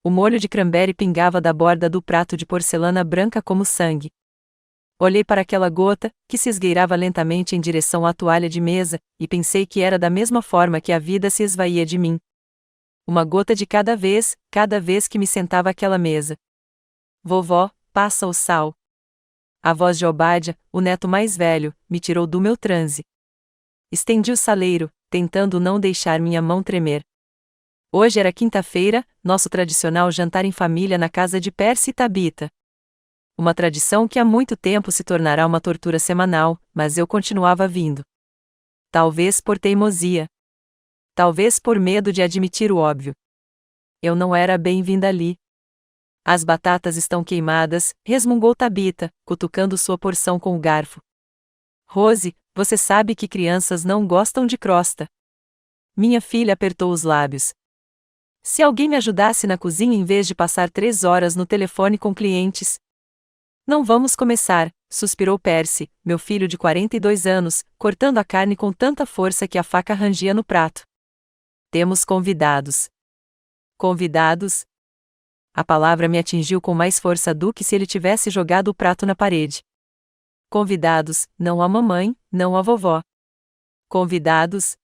O molho de cranberry pingava da borda do prato de porcelana branca como sangue. Olhei para aquela gota, que se esgueirava lentamente em direção à toalha de mesa, e pensei que era da mesma forma que a vida se esvaía de mim. Uma gota de cada vez que me sentava àquela mesa. Vovó, passa o sal. A voz de Obádia, o neto mais velho, me tirou do meu transe. Estendi o saleiro, tentando não deixar minha mão tremer. Hoje era quinta-feira, nosso tradicional jantar em família na casa de Percy e Tabita. Uma tradição que há muito tempo se tornará uma tortura semanal, mas eu continuava vindo. Talvez por teimosia. Talvez por medo de admitir o óbvio. Eu não era bem-vinda ali. As batatas estão queimadas, resmungou Tabita, cutucando sua porção com o garfo. Rose, você sabe que crianças não gostam de crosta. Minha filha apertou os lábios. Se alguém me ajudasse na cozinha em vez de passar 3 horas no telefone com clientes. Não vamos começar, suspirou Percy, meu filho de 42 anos, cortando a carne com tanta força que a faca rangia no prato. Temos convidados. Convidados? A palavra me atingiu com mais força do que se ele tivesse jogado o prato na parede. Convidados, não a mamãe, não a vovó. Convidados?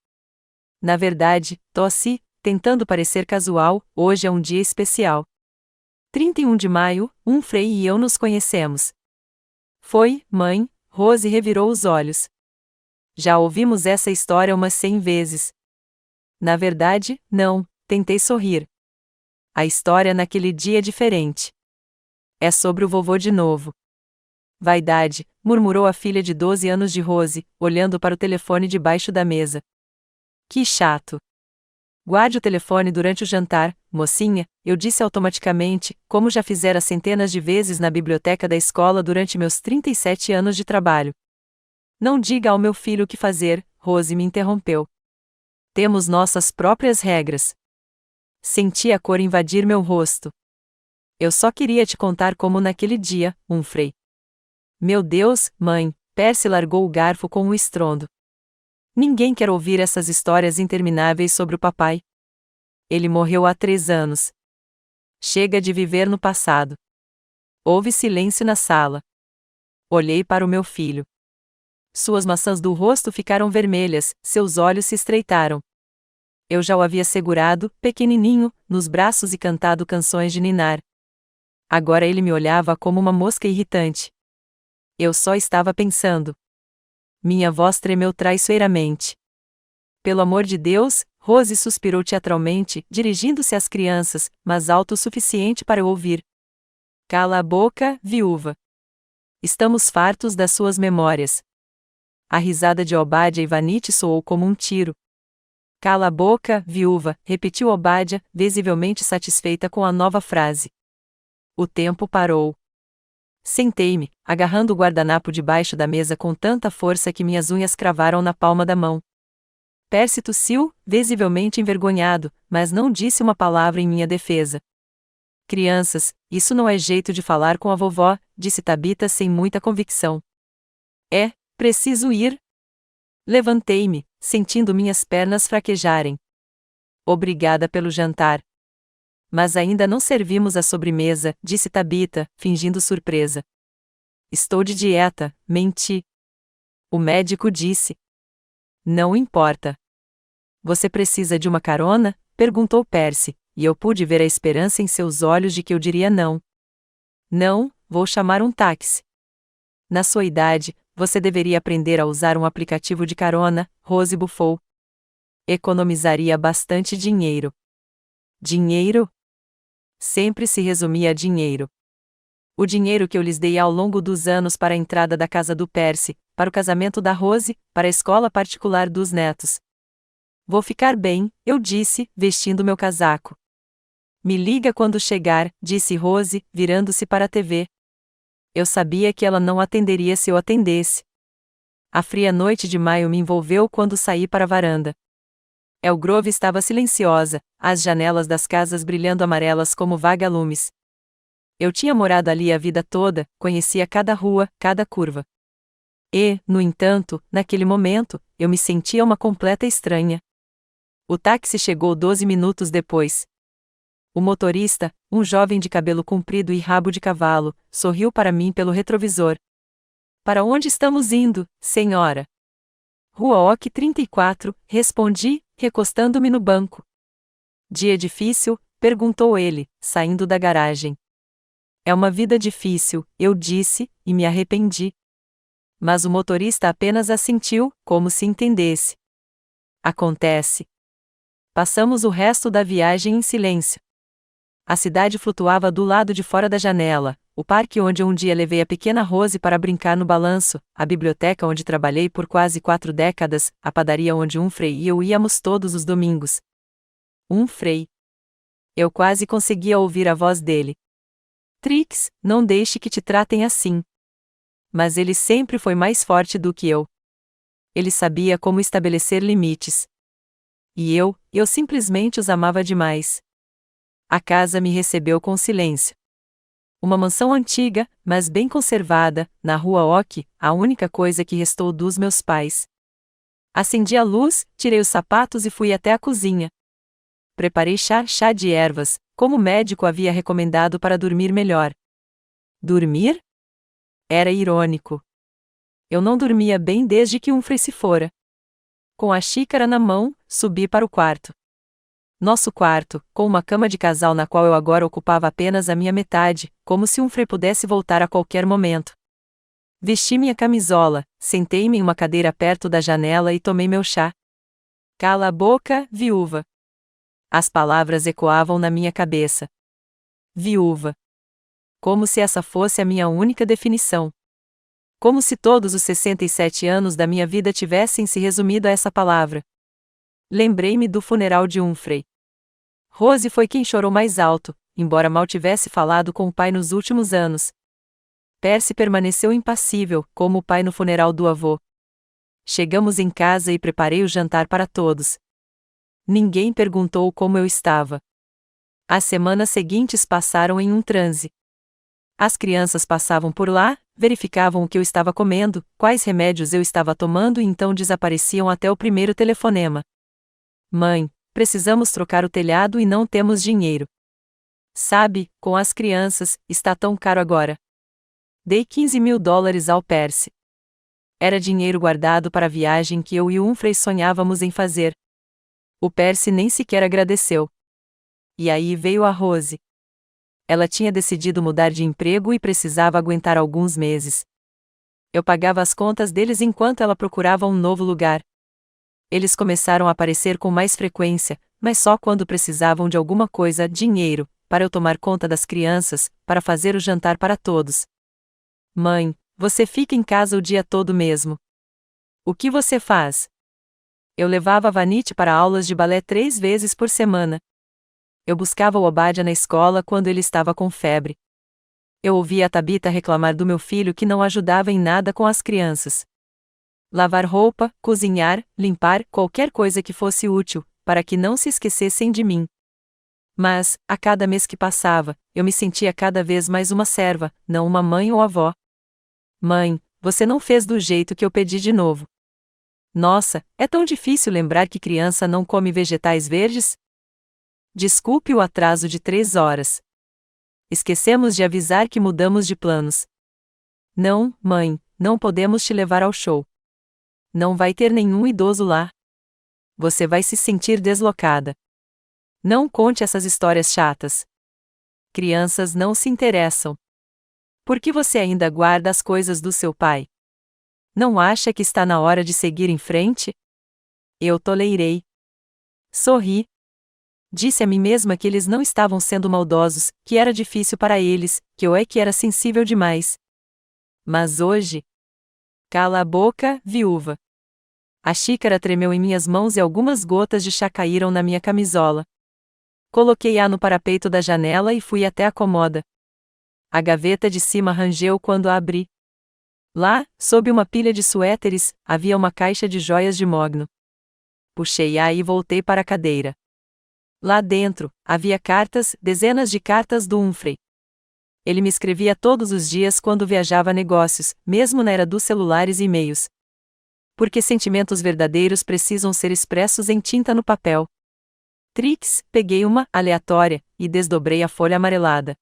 Na verdade, tossi, tentando parecer casual, hoje é um dia especial. 31 de maio, Frei e eu nos conhecemos. Foi, mãe? Rose revirou os olhos. Já ouvimos essa história umas 100 vezes. Na verdade, não, tentei sorrir. A história naquele dia é diferente. É sobre o vovô de novo. Vaidade, murmurou a filha de 12 anos de Rose, olhando para o telefone debaixo da mesa. Que chato. Guarde o telefone durante o jantar, mocinha, eu disse automaticamente, como já fizera centenas de vezes na biblioteca da escola durante meus 37 anos de trabalho. Não diga ao meu filho o que fazer, Rose me interrompeu. Temos nossas próprias regras. Senti a cor invadir meu rosto. Eu só queria te contar como naquele dia, Frei. Meu Deus, mãe, Percy largou o garfo com um estrondo. Ninguém quer ouvir essas histórias intermináveis sobre o papai. Ele morreu há 3 anos. Chega de viver no passado. Houve silêncio na sala. Olhei para o meu filho. Suas maçãs do rosto ficaram vermelhas, seus olhos se estreitaram. Eu já o havia segurado, pequenininho, nos braços e cantado canções de ninar. Agora ele me olhava como uma mosca irritante. Eu só estava pensando. Minha voz tremeu traiçoeiramente. Pelo amor de Deus, Rose suspirou teatralmente, dirigindo-se às crianças, mas alto o suficiente para eu ouvir. Cala a boca, viúva. Estamos fartos das suas memórias. A risada de Obádia e Vanite soou como um tiro. Cala a boca, viúva, repetiu Obádia, visivelmente satisfeita com a nova frase. O tempo parou. Sentei-me, agarrando o guardanapo debaixo da mesa com tanta força que minhas unhas cravaram na palma da mão. Percy tossiu, visivelmente envergonhado, mas não disse uma palavra em minha defesa. Crianças, isso não é jeito de falar com a vovó, disse Tabita sem muita convicção. É, preciso ir. Levantei-me, sentindo minhas pernas fraquejarem. Obrigada pelo jantar. Mas ainda não servimos a sobremesa, disse Tabita, fingindo surpresa. Estou de dieta, menti. O médico disse. Não importa. Você precisa de uma carona? Perguntou Percy, e eu pude ver a esperança em seus olhos de que eu diria não. Não, vou chamar um táxi. Na sua idade, você deveria aprender a usar um aplicativo de carona, Rose bufou. Economizaria bastante dinheiro. Dinheiro? Sempre se resumia a dinheiro. O dinheiro que eu lhes dei ao longo dos anos para a entrada da casa do Percy, para o casamento da Rose, para a escola particular dos netos. Vou ficar bem, eu disse, vestindo meu casaco. Me liga quando chegar, disse Rose, virando-se para a TV. Eu sabia que ela não atenderia se eu atendesse. A fria noite de maio me envolveu quando saí para a varanda. Elgrove estava silenciosa, as janelas das casas brilhando amarelas como vagalumes. Eu tinha morado ali a vida toda, conhecia cada rua, cada curva. E, no entanto, naquele momento, eu me sentia uma completa estranha. O táxi chegou 12 minutos depois. O motorista, um jovem de cabelo comprido e rabo de cavalo, sorriu para mim pelo retrovisor. Para onde estamos indo, senhora? Rua Ock 34, respondi, recostando-me no banco. Dia difícil? Perguntou ele, saindo da garagem. É uma vida difícil, eu disse, e me arrependi. Mas o motorista apenas assentiu, como se entendesse. Acontece. Passamos o resto da viagem em silêncio. A cidade flutuava do lado de fora da janela, o parque onde um dia levei a pequena Rose para brincar no balanço, a biblioteca onde trabalhei por quase 4 décadas, a padaria onde Humphrey e eu íamos todos os domingos. Humphrey. Eu quase conseguia ouvir a voz dele. Trix, não deixe que te tratem assim. Mas ele sempre foi mais forte do que eu. Ele sabia como estabelecer limites. E eu simplesmente os amava demais. A casa me recebeu com silêncio. Uma mansão antiga, mas bem conservada, na rua Ock, a única coisa que restou dos meus pais. Acendi a luz, tirei os sapatos e fui até a cozinha. Preparei chá de ervas, como o médico havia recomendado para dormir melhor. Dormir? Era irônico. Eu não dormia bem desde que Humphrey se fora. Com a xícara na mão, subi para o quarto. Nosso quarto, com uma cama de casal na qual eu agora ocupava apenas a minha metade, como se Humphrey pudesse voltar a qualquer momento. Vesti minha camisola, sentei-me em uma cadeira perto da janela e tomei meu chá. Cala a boca, viúva. As palavras ecoavam na minha cabeça. Viúva. Como se essa fosse a minha única definição. Como se todos os 67 anos da minha vida tivessem se resumido a essa palavra. Lembrei-me do funeral de Humphrey. Rose foi quem chorou mais alto, embora mal tivesse falado com o pai nos últimos anos. Percy permaneceu impassível, como o pai no funeral do avô. Chegamos em casa e preparei o jantar para todos. Ninguém perguntou como eu estava. As semanas seguintes passaram em um transe. As crianças passavam por lá, verificavam o que eu estava comendo, quais remédios eu estava tomando e então desapareciam até o primeiro telefonema. Mãe, precisamos trocar o telhado e não temos dinheiro. Sabe, com as crianças, está tão caro agora. Dei $15.000 ao Percy. Era dinheiro guardado para a viagem que eu e Humphrey sonhávamos em fazer. O Percy nem sequer agradeceu. E aí veio a Rose. Ela tinha decidido mudar de emprego e precisava aguentar alguns meses. Eu pagava as contas deles enquanto ela procurava um novo lugar. Eles começaram a aparecer com mais frequência, mas só quando precisavam de alguma coisa, dinheiro, para eu tomar conta das crianças, para fazer o jantar para todos. Mãe, você fica em casa o dia todo mesmo. O que você faz? Eu levava a Vanity para aulas de balé 3 vezes por semana. Eu buscava o Obadiah na escola quando ele estava com febre. Eu ouvia a Tabitha reclamar do meu filho que não ajudava em nada com as crianças. Lavar roupa, cozinhar, limpar, qualquer coisa que fosse útil, para que não se esquecessem de mim. Mas, a cada mês que passava, eu me sentia cada vez mais uma serva, não uma mãe ou avó. Mãe, você não fez do jeito que eu pedi de novo. Nossa, é tão difícil lembrar que criança não come vegetais verdes? Desculpe o atraso de 3 horas. Esquecemos de avisar que mudamos de planos. Não, mãe, não podemos te levar ao show. Não vai ter nenhum idoso lá. Você vai se sentir deslocada. Não conte essas histórias chatas. Crianças não se interessam. Por que você ainda guarda as coisas do seu pai? Não acha que está na hora de seguir em frente? Eu toleirei. Sorri. Disse a mim mesma que eles não estavam sendo maldosos, que era difícil para eles, que eu era sensível demais. Mas hoje... Cala a boca, viúva. A xícara tremeu em minhas mãos e algumas gotas de chá caíram na minha camisola. Coloquei-a no parapeito da janela e fui até a cômoda. A gaveta de cima rangeu quando a abri. Lá, sob uma pilha de suéteres, havia uma caixa de joias de mogno. Puxei-a e voltei para a cadeira. Lá dentro, havia cartas, dezenas de cartas do Humphrey. Ele me escrevia todos os dias quando viajava a negócios, mesmo na era dos celulares e e-mails. Porque sentimentos verdadeiros precisam ser expressos em tinta no papel. Trix, peguei uma, aleatória, e desdobrei a folha amarelada.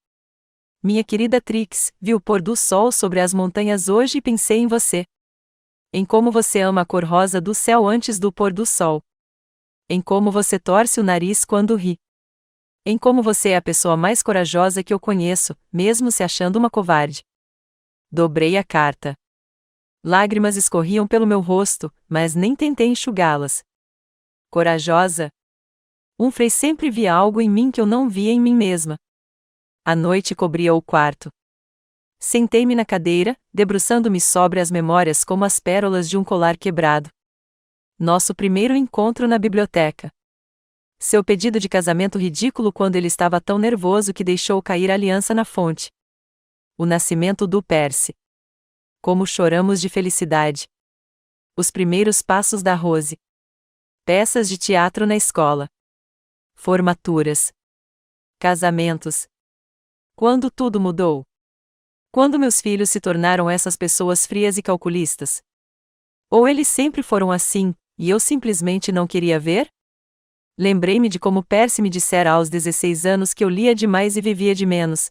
Minha querida Trix, vi o pôr do sol sobre as montanhas hoje e pensei em você. Em como você ama a cor rosa do céu antes do pôr do sol. Em como você torce o nariz quando ri. Em como você é a pessoa mais corajosa que eu conheço, mesmo se achando uma covarde. Dobrei a carta. Lágrimas escorriam pelo meu rosto, mas nem tentei enxugá-las. Corajosa? Humphrey sempre via algo em mim que eu não via em mim mesma. A noite cobria o quarto. Sentei-me na cadeira, debruçando-me sobre as memórias como as pérolas de um colar quebrado. Nosso primeiro encontro na biblioteca. Seu pedido de casamento ridículo quando ele estava tão nervoso que deixou cair a aliança na fonte. O nascimento do Percy. Como choramos de felicidade. Os primeiros passos da Rose. Peças de teatro na escola. Formaturas. Casamentos. Quando tudo mudou? Quando meus filhos se tornaram essas pessoas frias e calculistas? Ou eles sempre foram assim, e eu simplesmente não queria ver? Lembrei-me de como Percy me dissera aos 16 anos que eu lia demais e vivia de menos.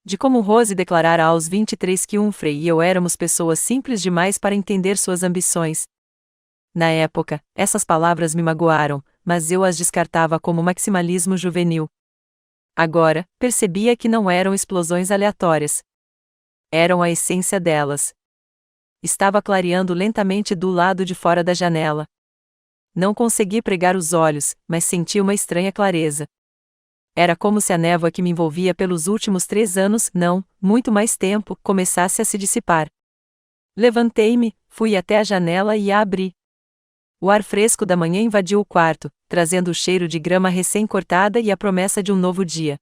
De como Rose declarara aos 23 que Humphrey e eu éramos pessoas simples demais para entender suas ambições. Na época, essas palavras me magoaram, mas eu as descartava como maximalismo juvenil. Agora, percebia que não eram explosões aleatórias. Eram a essência delas. Estava clareando lentamente do lado de fora da janela. Não consegui pregar os olhos, mas senti uma estranha clareza. Era como se a névoa que me envolvia pelos últimos 3 anos, não, muito mais tempo, começasse a se dissipar. Levantei-me, fui até a janela e a abri. O ar fresco da manhã invadiu o quarto, trazendo o cheiro de grama recém-cortada e a promessa de um novo dia.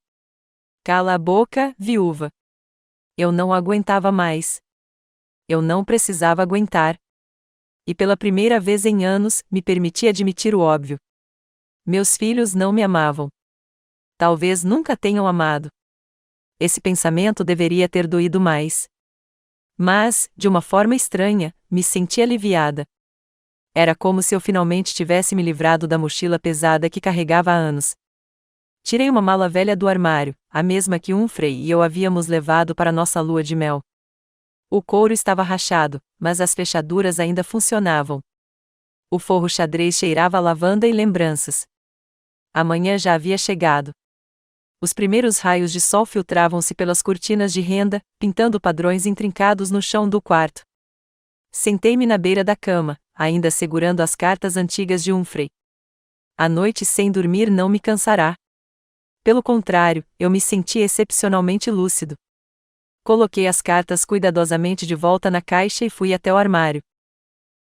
Cala a boca, viúva. Eu não aguentava mais. Eu não precisava aguentar. E pela primeira vez em anos, me permiti admitir o óbvio. Meus filhos não me amavam. Talvez nunca tenham amado. Esse pensamento deveria ter doído mais. Mas, de uma forma estranha, me senti aliviada. Era como se eu finalmente tivesse me livrado da mochila pesada que carregava há anos. Tirei uma mala velha do armário, a mesma que Humphrey e eu havíamos levado para nossa lua de mel. O couro estava rachado, mas as fechaduras ainda funcionavam. O forro xadrez cheirava a lavanda e lembranças. A manhã já havia chegado. Os primeiros raios de sol filtravam-se pelas cortinas de renda, pintando padrões intrincados no chão do quarto. Sentei-me na beira da cama, ainda segurando as cartas antigas de Humphrey. A noite sem dormir não me cansará. Pelo contrário, eu me senti excepcionalmente lúcido. Coloquei as cartas cuidadosamente de volta na caixa e fui até o armário.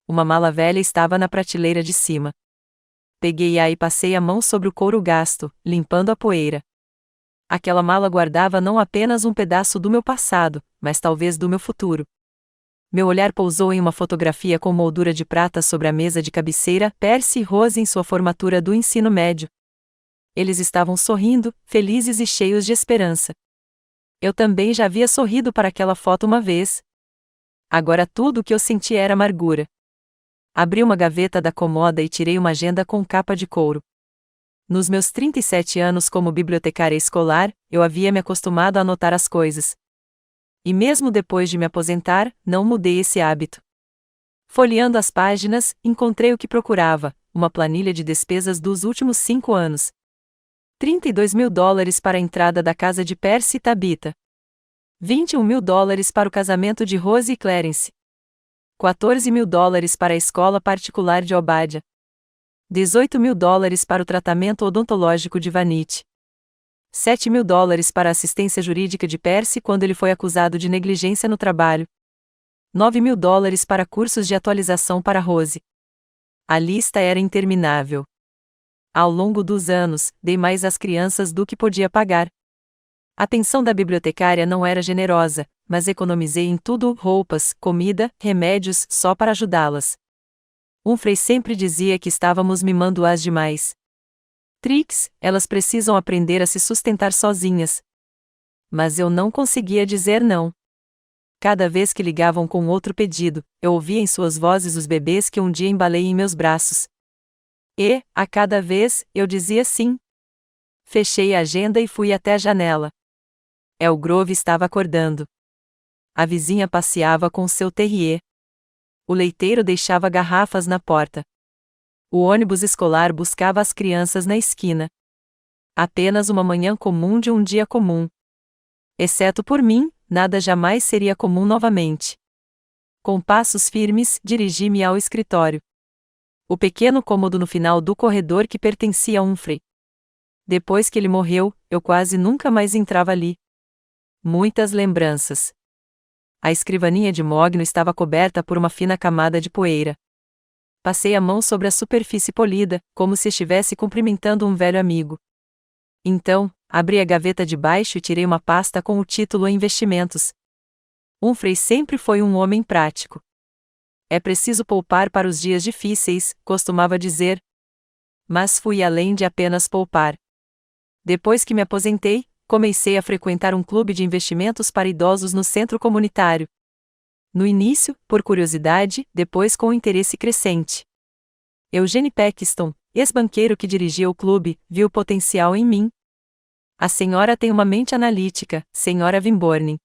Uma mala velha estava na prateleira de cima. Peguei-a e passei a mão sobre o couro gasto, limpando a poeira. Aquela mala guardava não apenas um pedaço do meu passado, mas talvez do meu futuro. Meu olhar pousou em uma fotografia com moldura de prata sobre a mesa de cabeceira, Percy e Rose em sua formatura do ensino médio. Eles estavam sorrindo, felizes e cheios de esperança. Eu também já havia sorrido para aquela foto uma vez. Agora tudo o que eu senti era amargura. Abri uma gaveta da cômoda e tirei uma agenda com capa de couro. Nos meus 37 anos como bibliotecária escolar, eu havia me acostumado a anotar as coisas. E mesmo depois de me aposentar, não mudei esse hábito. Folheando as páginas, encontrei o que procurava, uma planilha de despesas dos últimos 5 anos. $32.000 para a entrada da casa de Percy e Tabitha. $21.000 para o casamento de Rose e Clarence. $14.000 para a escola particular de Obadiah. $18.000 para o tratamento odontológico de Vanity. $7.000 para a assistência jurídica de Percy quando ele foi acusado de negligência no trabalho. $9.000 para cursos de atualização para Rose. A lista era interminável. Ao longo dos anos, dei mais às crianças do que podia pagar. A pensão da bibliotecária não era generosa, mas economizei em tudo: roupas, comida, remédios, só para ajudá-las. Humphrey sempre dizia que estávamos mimando-as demais. Trix, elas precisam aprender a se sustentar sozinhas. Mas eu não conseguia dizer não. Cada vez que ligavam com outro pedido, eu ouvia em suas vozes os bebês que um dia embalei em meus braços. E, a cada vez, eu dizia sim. Fechei a agenda e fui até a janela. El Grove estava acordando. A vizinha passeava com seu terrier. O leiteiro deixava garrafas na porta. O ônibus escolar buscava as crianças na esquina. Apenas uma manhã comum de um dia comum. Exceto por mim, nada jamais seria comum novamente. Com passos firmes, dirigi-me ao escritório. O pequeno cômodo no final do corredor que pertencia a Humphrey. Depois que ele morreu, eu quase nunca mais entrava ali. Muitas lembranças. A escrivaninha de mogno estava coberta por uma fina camada de poeira. Passei a mão sobre a superfície polida, como se estivesse cumprimentando um velho amigo. Então, abri a gaveta de baixo e tirei uma pasta com o título Investimentos. Humphrey sempre foi um homem prático. É preciso poupar para os dias difíceis, costumava dizer. Mas fui além de apenas poupar. Depois que me aposentei, comecei a frequentar um clube de investimentos para idosos no centro comunitário. No início, por curiosidade, depois com interesse crescente. Eugene Paxton, ex-banqueiro que dirigia o clube, viu potencial em mim. A senhora tem uma mente analítica, senhora Wimborne.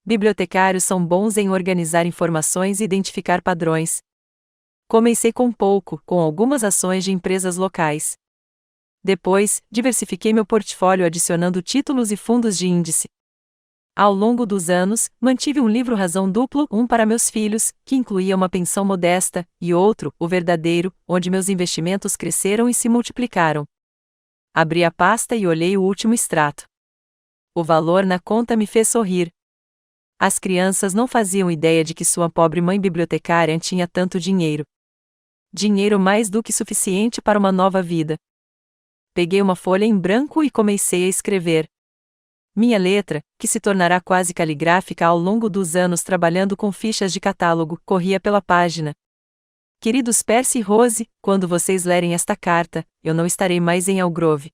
Bibliotecários são bons em organizar informações e identificar padrões. Comecei com pouco, com algumas ações de empresas locais. Depois, diversifiquei meu portfólio adicionando títulos e fundos de índice. Ao longo dos anos, mantive um livro razão duplo, um para meus filhos, que incluía uma pensão modesta, e outro, o verdadeiro, onde meus investimentos cresceram e se multiplicaram. Abri a pasta e olhei o último extrato. O valor na conta me fez sorrir. As crianças não faziam ideia de que sua pobre mãe bibliotecária tinha tanto dinheiro. Dinheiro mais do que suficiente para uma nova vida. Peguei uma folha em branco e comecei a escrever. Minha letra, que se tornará quase caligráfica ao longo dos anos trabalhando com fichas de catálogo, corria pela página. Queridos Percy e Rose, quando vocês lerem esta carta, eu não estarei mais em El Grove.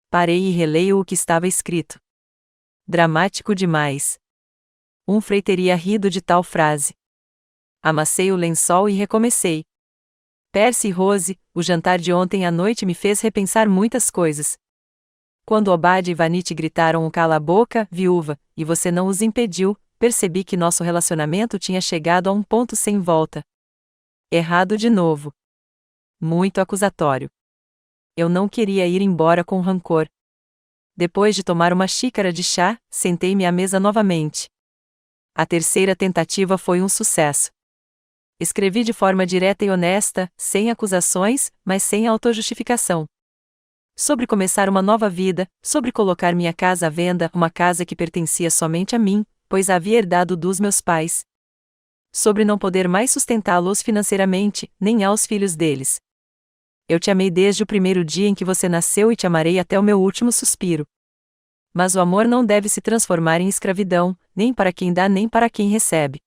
Parei e releio o que estava escrito. Dramático demais. Humphrey teria rido de tal frase. Amassei o lençol e recomecei. Percy e Rose, o jantar de ontem à noite me fez repensar muitas coisas. Quando Obad e Vanity gritaram o cala a boca, viúva, e você não os impediu, percebi que nosso relacionamento tinha chegado a um ponto sem volta. Errado de novo. Muito acusatório. Eu não queria ir embora com rancor. Depois de tomar uma xícara de chá, sentei-me à mesa novamente. A terceira tentativa foi um sucesso. Escrevi de forma direta e honesta, sem acusações, mas sem autojustificação. Sobre começar uma nova vida, sobre colocar minha casa à venda, uma casa que pertencia somente a mim, pois a havia herdado dos meus pais. Sobre não poder mais sustentá-los financeiramente, nem aos filhos deles. Eu te amei desde o primeiro dia em que você nasceu e te amarei até o meu último suspiro. Mas o amor não deve se transformar em escravidão, nem para quem dá nem para quem recebe.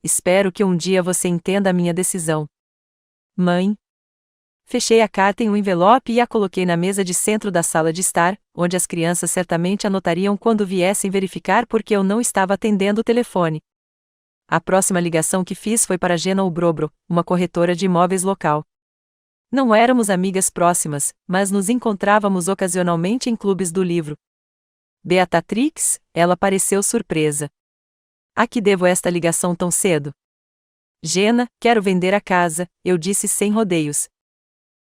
Espero que um dia você entenda a minha decisão. Mãe. Fechei a carta em um envelope e a coloquei na mesa de centro da sala de estar, onde as crianças certamente anotariam quando viessem verificar porque eu não estava atendendo o telefone. A próxima ligação que fiz foi para Gena Ubrobro, uma corretora de imóveis local. Não éramos amigas próximas, mas nos encontrávamos ocasionalmente em clubes do livro. Beatrix, ela pareceu surpresa. A que devo esta ligação tão cedo? Gena, quero vender a casa, eu disse sem rodeios.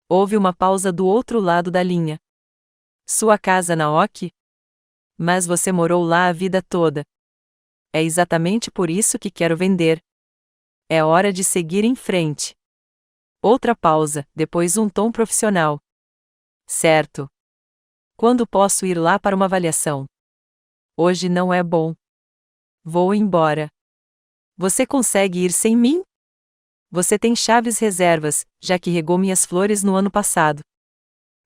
Houve uma pausa do outro lado da linha. Sua casa na Oak? Mas você morou lá a vida toda. É exatamente por isso que quero vender. É hora de seguir em frente. Outra pausa, depois um tom profissional. Certo. Quando posso ir lá para uma avaliação? Hoje não é bom. Vou embora. Você consegue ir sem mim? Você tem chaves reservas, já que regou minhas flores no ano passado.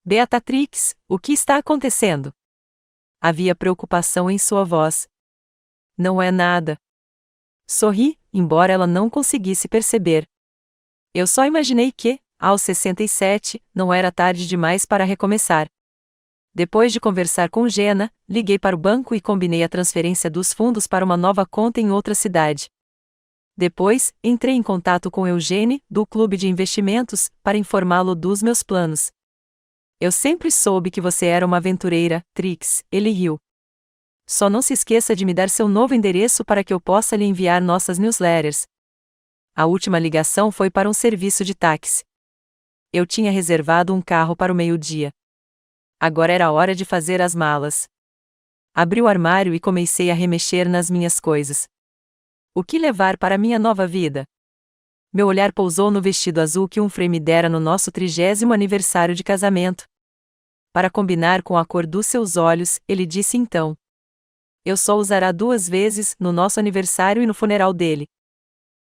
Beatrix, o que está acontecendo? Havia preocupação em sua voz. Não é nada. Sorri, embora ela não conseguisse perceber. Eu só imaginei que, aos 67, não era tarde demais para recomeçar. Depois de conversar com Gena, liguei para o banco e combinei a transferência dos fundos para uma nova conta em outra cidade. Depois, entrei em contato com Eugene, do clube de investimentos, para informá-lo dos meus planos. Eu sempre soube que você era uma aventureira, Trix, ele riu. Só não se esqueça de me dar seu novo endereço para que eu possa lhe enviar nossas newsletters. A última ligação foi para um serviço de táxi. Eu tinha reservado um carro para o meio-dia. Agora era hora de fazer as malas. Abri o armário e comecei a remexer nas minhas coisas. O que levar para minha nova vida? Meu olhar pousou no vestido azul que Humphrey me dera no nosso 30º aniversário de casamento. Para combinar com a cor dos seus olhos, ele disse então: eu só usará 2 vezes, no nosso aniversário e no funeral dele.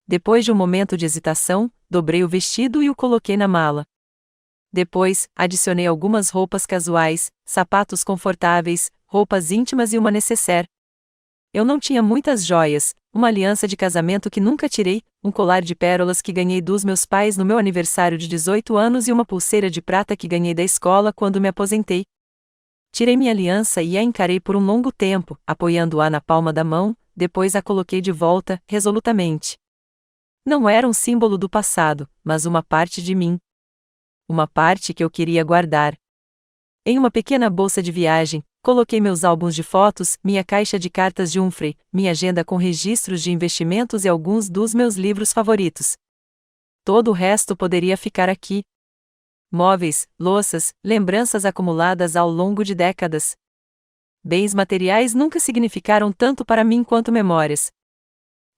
Depois de um momento de hesitação, dobrei o vestido e o coloquei na mala. Depois, adicionei algumas roupas casuais, sapatos confortáveis, roupas íntimas e uma nécessaire. Eu não tinha muitas joias, uma aliança de casamento que nunca tirei, um colar de pérolas que ganhei dos meus pais no meu aniversário de 18 anos e uma pulseira de prata que ganhei da escola quando me aposentei. Tirei minha aliança e a encarei por um longo tempo, apoiando-a na palma da mão, depois a coloquei de volta, resolutamente. Não era um símbolo do passado, mas uma parte de mim. Uma parte que eu queria guardar. Em uma pequena bolsa de viagem, coloquei meus álbuns de fotos, minha caixa de cartas de Humphrey, minha agenda com registros de investimentos e alguns dos meus livros favoritos. Todo o resto poderia ficar aqui. Móveis, louças, lembranças acumuladas ao longo de décadas. Bens materiais nunca significaram tanto para mim quanto memórias.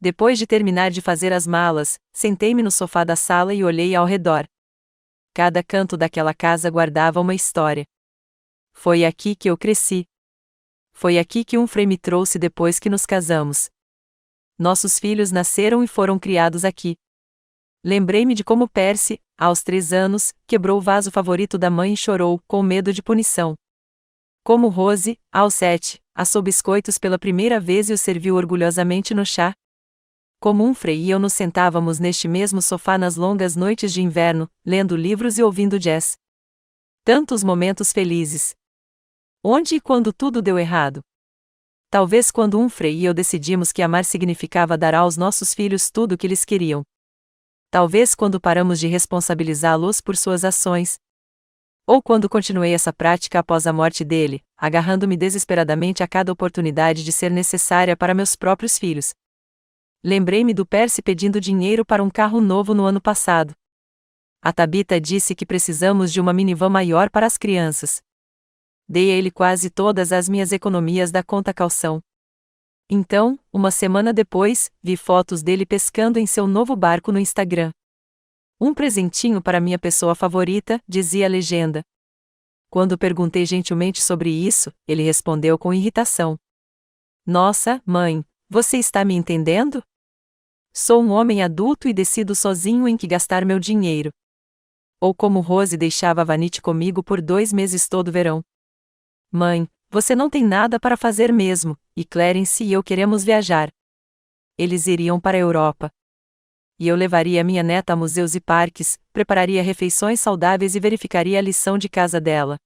Depois de terminar de fazer as malas, sentei-me no sofá da sala e olhei ao redor. Cada canto daquela casa guardava uma história. Foi aqui que eu cresci. Foi aqui que Humphrey me trouxe depois que nos casamos. Nossos filhos nasceram e foram criados aqui. Lembrei-me de como Percy, aos 3 anos, quebrou o vaso favorito da mãe e chorou, com medo de punição. Como Rose, aos 7, assou biscoitos pela primeira vez e os serviu orgulhosamente no chá. Como Humphrey e eu nos sentávamos neste mesmo sofá nas longas noites de inverno, lendo livros e ouvindo jazz. Tantos momentos felizes. Onde e quando tudo deu errado? Talvez quando Humphrey e eu decidimos que amar significava dar aos nossos filhos tudo o que eles queriam. Talvez quando paramos de responsabilizá-los por suas ações. Ou quando continuei essa prática após a morte dele, agarrando-me desesperadamente a cada oportunidade de ser necessária para meus próprios filhos. Lembrei-me do Percy pedindo dinheiro para um carro novo no ano passado. A Tabitha disse que precisamos de uma minivan maior para as crianças. Dei a ele quase todas as minhas economias da conta calção. Então, uma semana depois, vi fotos dele pescando em seu novo barco no Instagram. Um presentinho para minha pessoa favorita, dizia a legenda. Quando perguntei gentilmente sobre isso, ele respondeu com irritação: nossa, mãe, você está me entendendo? Sou um homem adulto e decido sozinho em que gastar meu dinheiro. Ou como Rose deixava a Vanity comigo por 2 meses todo verão. Mãe, você não tem nada para fazer mesmo, e Clarence e eu queremos viajar. Eles iriam para a Europa. E eu levaria minha neta a museus e parques, prepararia refeições saudáveis e verificaria a lição de casa dela.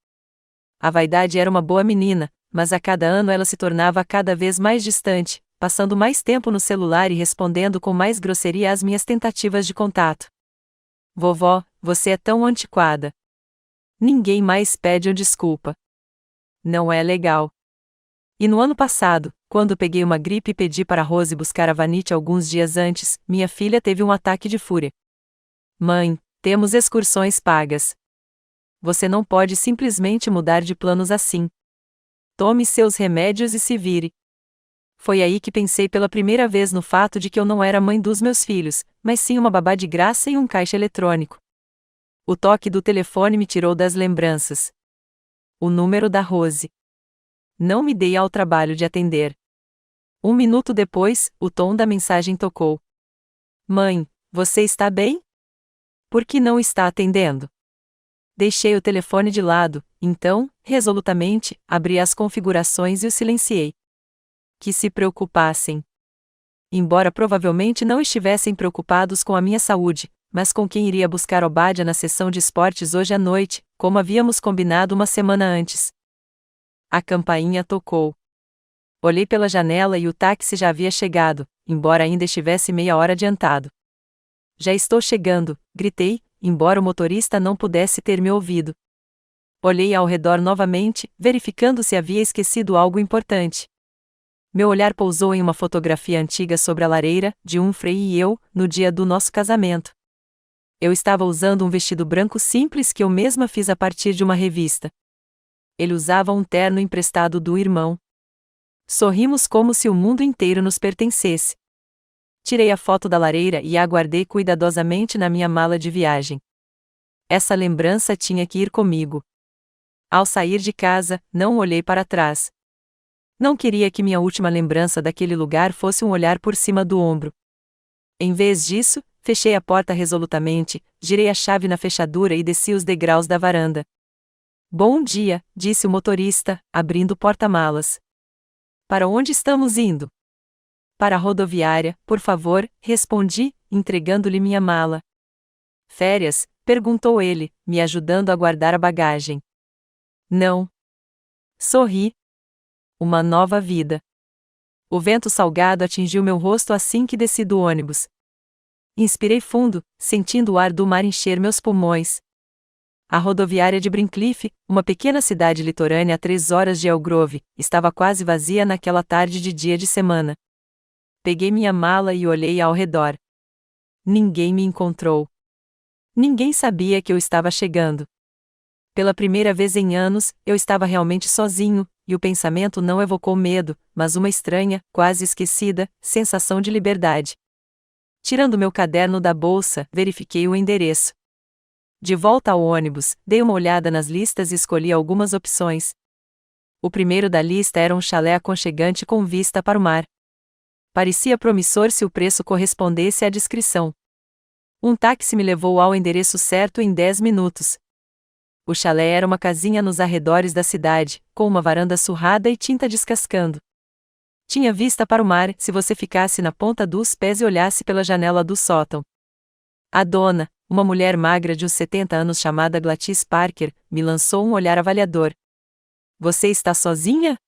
A vaidade era uma boa menina, mas a cada ano ela se tornava cada vez mais distante, passando mais tempo no celular e respondendo com mais grosseria às minhas tentativas de contato. Vovó, você é tão antiquada. Ninguém mais pede uma desculpa. Não é legal. E no ano passado, quando peguei uma gripe e pedi para Rose buscar a Vanity alguns dias antes, minha filha teve um ataque de fúria. Mãe, temos excursões pagas. Você não pode simplesmente mudar de planos assim. Tome seus remédios e se vire. Foi aí que pensei pela primeira vez no fato de que eu não era mãe dos meus filhos, mas sim uma babá de graça e um caixa eletrônico. O toque do telefone me tirou das lembranças. O número da Rose. Não me dei ao trabalho de atender. 1 minuto depois, o tom da mensagem tocou. Mãe, você está bem? Por que não está atendendo? Deixei o telefone de lado, então, resolutamente, abri as configurações e o silenciei. Que se preocupassem. Embora provavelmente não estivessem preocupados com a minha saúde, mas com quem iria buscar Obadiah na sessão de esportes hoje à noite, como havíamos combinado uma semana antes. A campainha tocou. Olhei pela janela e o táxi já havia chegado, embora ainda estivesse meia hora adiantado. Já estou chegando, gritei, embora o motorista não pudesse ter me ouvido. Olhei ao redor novamente, verificando se havia esquecido algo importante. Meu olhar pousou em uma fotografia antiga sobre a lareira, de Humphrey e eu, no dia do nosso casamento. Eu estava usando um vestido branco simples que eu mesma fiz a partir de uma revista. Ele usava um terno emprestado do irmão. Sorrimos como se o mundo inteiro nos pertencesse. Tirei a foto da lareira e a guardei cuidadosamente na minha mala de viagem. Essa lembrança tinha que ir comigo. Ao sair de casa, não olhei para trás. Não queria que minha última lembrança daquele lugar fosse um olhar por cima do ombro. Em vez disso, fechei a porta resolutamente, girei a chave na fechadura e desci os degraus da varanda. Bom dia, disse o motorista, abrindo o porta-malas. Para onde estamos indo? Para a rodoviária, por favor, respondi, entregando-lhe minha mala. Férias? Perguntou ele, me ajudando a guardar a bagagem. Não. Sorri. Uma nova vida. O vento salgado atingiu meu rosto assim que desci do ônibus. Inspirei fundo, sentindo o ar do mar encher meus pulmões. A rodoviária de Brincliffe, uma pequena cidade litorânea a 3 horas de Elgrove, estava quase vazia naquela tarde de dia de semana. Peguei minha mala e olhei ao redor. Ninguém me encontrou. Ninguém sabia que eu estava chegando. Pela primeira vez em anos, eu estava realmente sozinho, e o pensamento não evocou medo, mas uma estranha, quase esquecida, sensação de liberdade. Tirando meu caderno da bolsa, verifiquei o endereço. De volta ao ônibus, dei uma olhada nas listas e escolhi algumas opções. O primeiro da lista era um chalé aconchegante com vista para o mar. Parecia promissor se o preço correspondesse à descrição. Um táxi me levou ao endereço certo em 10 minutos. O chalé era uma casinha nos arredores da cidade, com uma varanda surrada e tinta descascando. Tinha vista para o mar se você ficasse na ponta dos pés e olhasse pela janela do sótão. A dona, uma mulher magra de uns 70 anos chamada Gladys Parker, me lançou um olhar avaliador. Você está sozinha?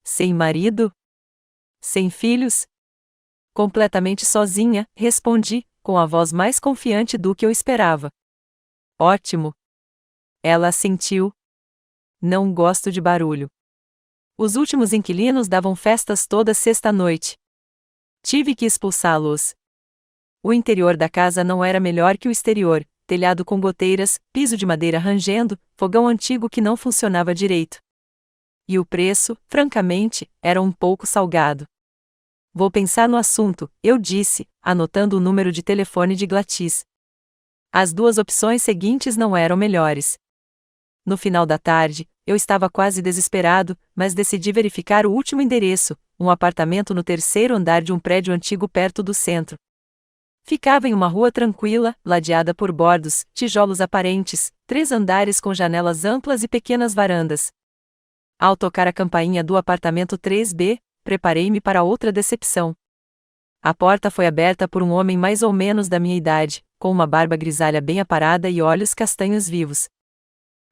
Sem marido? Sem filhos? Completamente sozinha, respondi, com a voz mais confiante do que eu esperava. Ótimo. Ela assentiu. Não gosto de barulho. Os últimos inquilinos davam festas toda sexta-noite. Tive que expulsá-los. O interior da casa não era melhor que o exterior, telhado com goteiras, piso de madeira rangendo, fogão antigo que não funcionava direito. E o preço, francamente, era um pouco salgado. Vou pensar no assunto, eu disse, anotando o número de telefone de Gladys. As 2 opções seguintes não eram melhores. No final da tarde, eu estava quase desesperado, mas decidi verificar o último endereço, um apartamento no 3º andar de um prédio antigo perto do centro. Ficava em uma rua tranquila, ladeada por bordos, tijolos aparentes, 3 andares com janelas amplas e pequenas varandas. Ao tocar a campainha do apartamento 3B, preparei-me para outra decepção. A porta foi aberta por um homem mais ou menos da minha idade, com uma barba grisalha bem aparada e olhos castanhos vivos.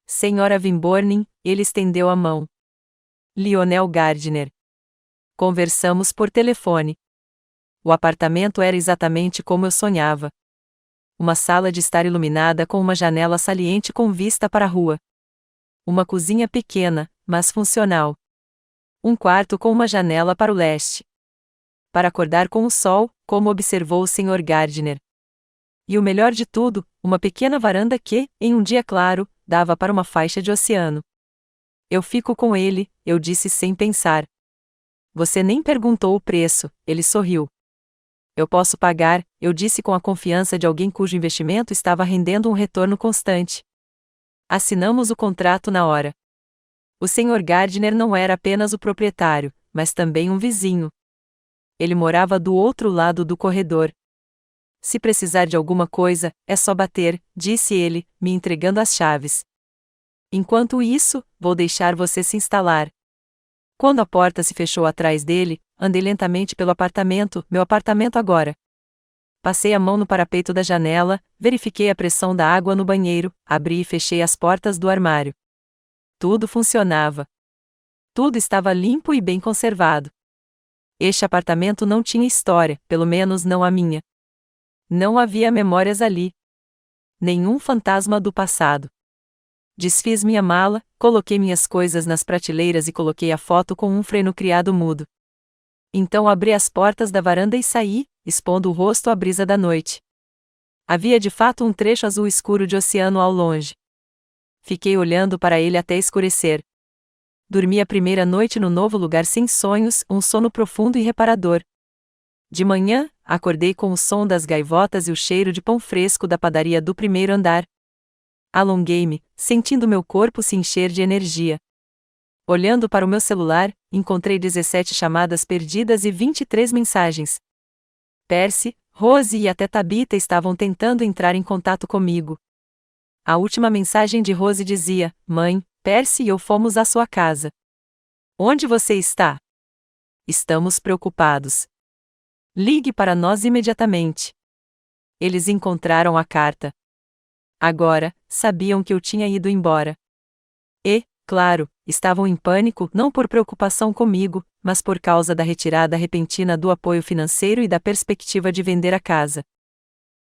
Senhora Wimborne, ele estendeu a mão. Lionel Gardner. Conversamos por telefone. O apartamento era exatamente como eu sonhava. Uma sala de estar iluminada com uma janela saliente com vista para a rua. Uma cozinha pequena, mas funcional. Um quarto com uma janela para o leste. Para acordar com o sol, como observou o Sr. Gardner. E o melhor de tudo, uma pequena varanda que, em um dia claro, dava para uma faixa de oceano. Eu fico com ele, eu disse sem pensar. Você nem perguntou o preço, ele sorriu. Eu posso pagar, eu disse com a confiança de alguém cujo investimento estava rendendo um retorno constante. Assinamos o contrato na hora. O Sr. Gardner não era apenas o proprietário, mas também um vizinho. Ele morava do outro lado do corredor. Se precisar de alguma coisa, é só bater, disse ele, me entregando as chaves. Enquanto isso, vou deixar você se instalar. Quando a porta se fechou atrás dele, andei lentamente pelo apartamento, meu apartamento agora. Passei a mão no parapeito da janela, verifiquei a pressão da água no banheiro, abri e fechei as portas do armário. Tudo funcionava. Tudo estava limpo e bem conservado. Este apartamento não tinha história, pelo menos não a minha. Não havia memórias ali. Nenhum fantasma do passado. Desfiz minha mala, coloquei minhas coisas nas prateleiras e coloquei a foto com um freio no criado mudo. Então abri as portas da varanda e saí, expondo o rosto à brisa da noite. Havia de fato um trecho azul escuro de oceano ao longe. Fiquei olhando para ele até escurecer. Dormi a primeira noite no novo lugar sem sonhos, um sono profundo e reparador. De manhã, acordei com o som das gaivotas e o cheiro de pão fresco da padaria do primeiro andar. Alonguei-me, sentindo meu corpo se encher de energia. Olhando para o meu celular, encontrei 17 chamadas perdidas e 23 mensagens. Percy, Rose e até Tabitha estavam tentando entrar em contato comigo. A última mensagem de Rose dizia: "Mãe, Percy e eu fomos à sua casa. Onde você está? Estamos preocupados. Ligue para nós imediatamente." Eles encontraram a carta. Agora, sabiam que eu tinha ido embora. E, claro, estavam em pânico não por preocupação comigo, mas por causa da retirada repentina do apoio financeiro e da perspectiva de vender a casa.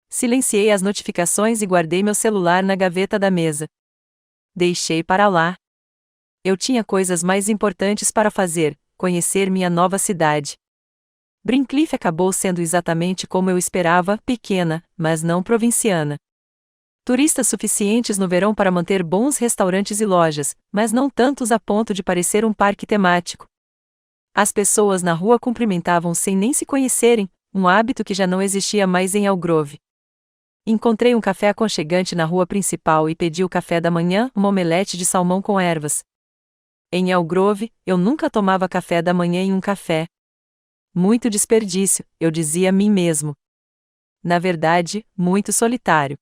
Silenciei as notificações e guardei meu celular na gaveta da mesa. Deixei para lá. Eu tinha coisas mais importantes para fazer: conhecer minha nova cidade. Brincliffe acabou sendo exatamente como eu esperava, pequena, mas não provinciana. Turistas suficientes no verão para manter bons restaurantes e lojas, mas não tantos a ponto de parecer um parque temático. As pessoas na rua cumprimentavam sem nem se conhecerem, um hábito que já não existia mais em Elgrove. Encontrei um café aconchegante na rua principal e pedi o café da manhã, uma omelete de salmão com ervas. Em Elgrove, eu nunca tomava café da manhã em um café. Muito desperdício, eu dizia a mim mesmo. Na verdade, muito solitário.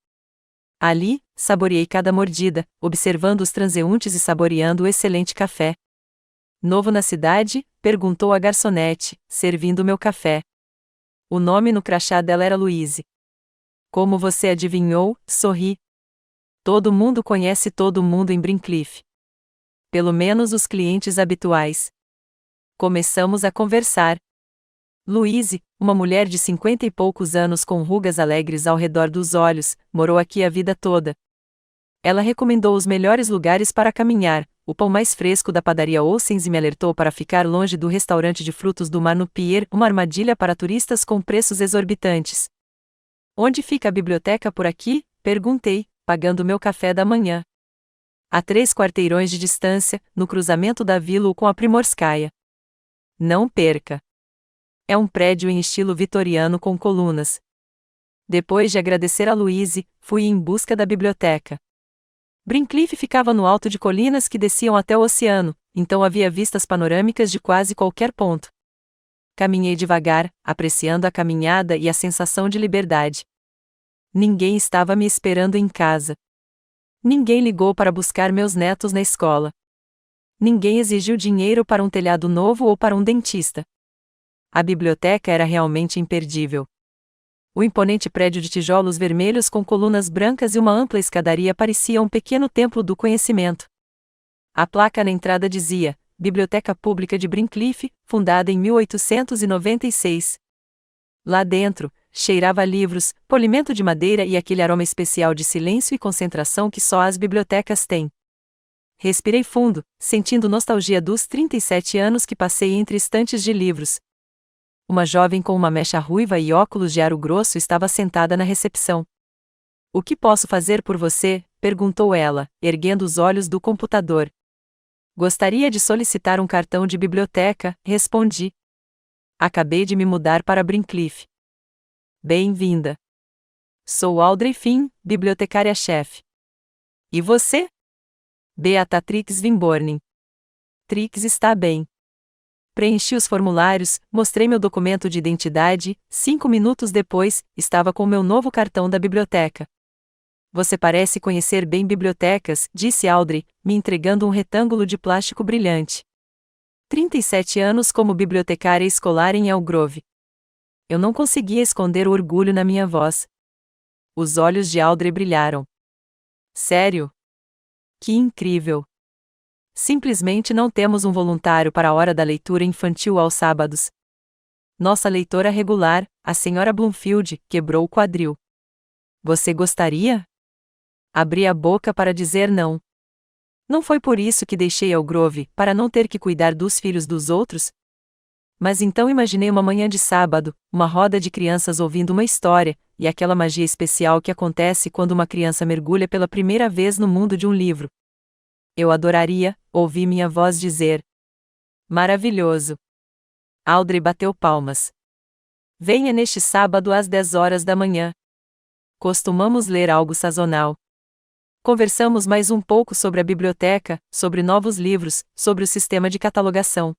Ali, saboreei cada mordida, observando os transeuntes e saboreando o excelente café. Novo na cidade? Perguntou a garçonete, servindo meu café. O nome no crachá dela era Louise. Como você adivinhou? Sorri. Todo mundo conhece todo mundo em Brincliffe. Pelo menos os clientes habituais. Começamos a conversar. Louise, uma mulher de 50 e poucos anos com rugas alegres ao redor dos olhos, morou aqui a vida toda. Ela recomendou os melhores lugares para caminhar, o pão mais fresco da padaria Olsens e me alertou para ficar longe do restaurante de frutos do mar no pier, uma armadilha para turistas com preços exorbitantes. Onde fica a biblioteca por aqui? Perguntei, pagando meu café da manhã. A 3 quarteirões de distância, no cruzamento da Vila com a Primorskaya. Não perca! É um prédio em estilo vitoriano com colunas. Depois de agradecer a Louise, fui em busca da biblioteca. Brincliffe ficava no alto de colinas que desciam até o oceano, então havia vistas panorâmicas de quase qualquer ponto. Caminhei devagar, apreciando a caminhada e a sensação de liberdade. Ninguém estava me esperando em casa. Ninguém ligou para buscar meus netos na escola. Ninguém exigiu dinheiro para um telhado novo ou para um dentista. A biblioteca era realmente imperdível. O imponente prédio de tijolos vermelhos com colunas brancas e uma ampla escadaria parecia um pequeno templo do conhecimento. A placa na entrada dizia: Biblioteca Pública de Brincliffe, fundada em 1896. Lá dentro, cheirava a livros, polimento de madeira e aquele aroma especial de silêncio e concentração que só as bibliotecas têm. Respirei fundo, sentindo nostalgia dos 37 anos que passei entre estantes de livros. Uma jovem com uma mecha ruiva e óculos de aro grosso estava sentada na recepção. "O que posso fazer por você?" perguntou ela, erguendo os olhos do computador. "Gostaria de solicitar um cartão de biblioteca", respondi. "Acabei de me mudar para Brincliffe." "Bem-vinda. Sou Audrey Finn, bibliotecária-chefe." "E você?" "Beata Trix Wimborne." "Trix está bem." Preenchi os formulários, mostrei meu documento de identidade, 5 minutos depois, estava com meu novo cartão da biblioteca. "Você parece conhecer bem bibliotecas", disse Audrey, me entregando um retângulo de plástico brilhante. 37 anos como bibliotecária escolar em Elgrove. Eu não conseguia esconder o orgulho na minha voz. Os olhos de Audrey brilharam. "Sério? Que incrível! Simplesmente não temos um voluntário para a hora da leitura infantil aos sábados. Nossa leitora regular, a Sra. Bloomfield, quebrou o quadril. Você gostaria? Abri a boca para dizer não. Não foi por isso que deixei Elm Grove, para não ter que cuidar dos filhos dos outros? Mas então imaginei uma manhã de sábado, uma roda de crianças ouvindo uma história, e aquela magia especial que acontece quando uma criança mergulha pela primeira vez no mundo de um livro. Eu adoraria, ouvi minha voz dizer. Maravilhoso! Audrey bateu palmas. Venha neste sábado às 10 horas da manhã. Costumamos ler algo sazonal. Conversamos mais um pouco sobre a biblioteca, sobre novos livros, sobre o sistema de catalogação.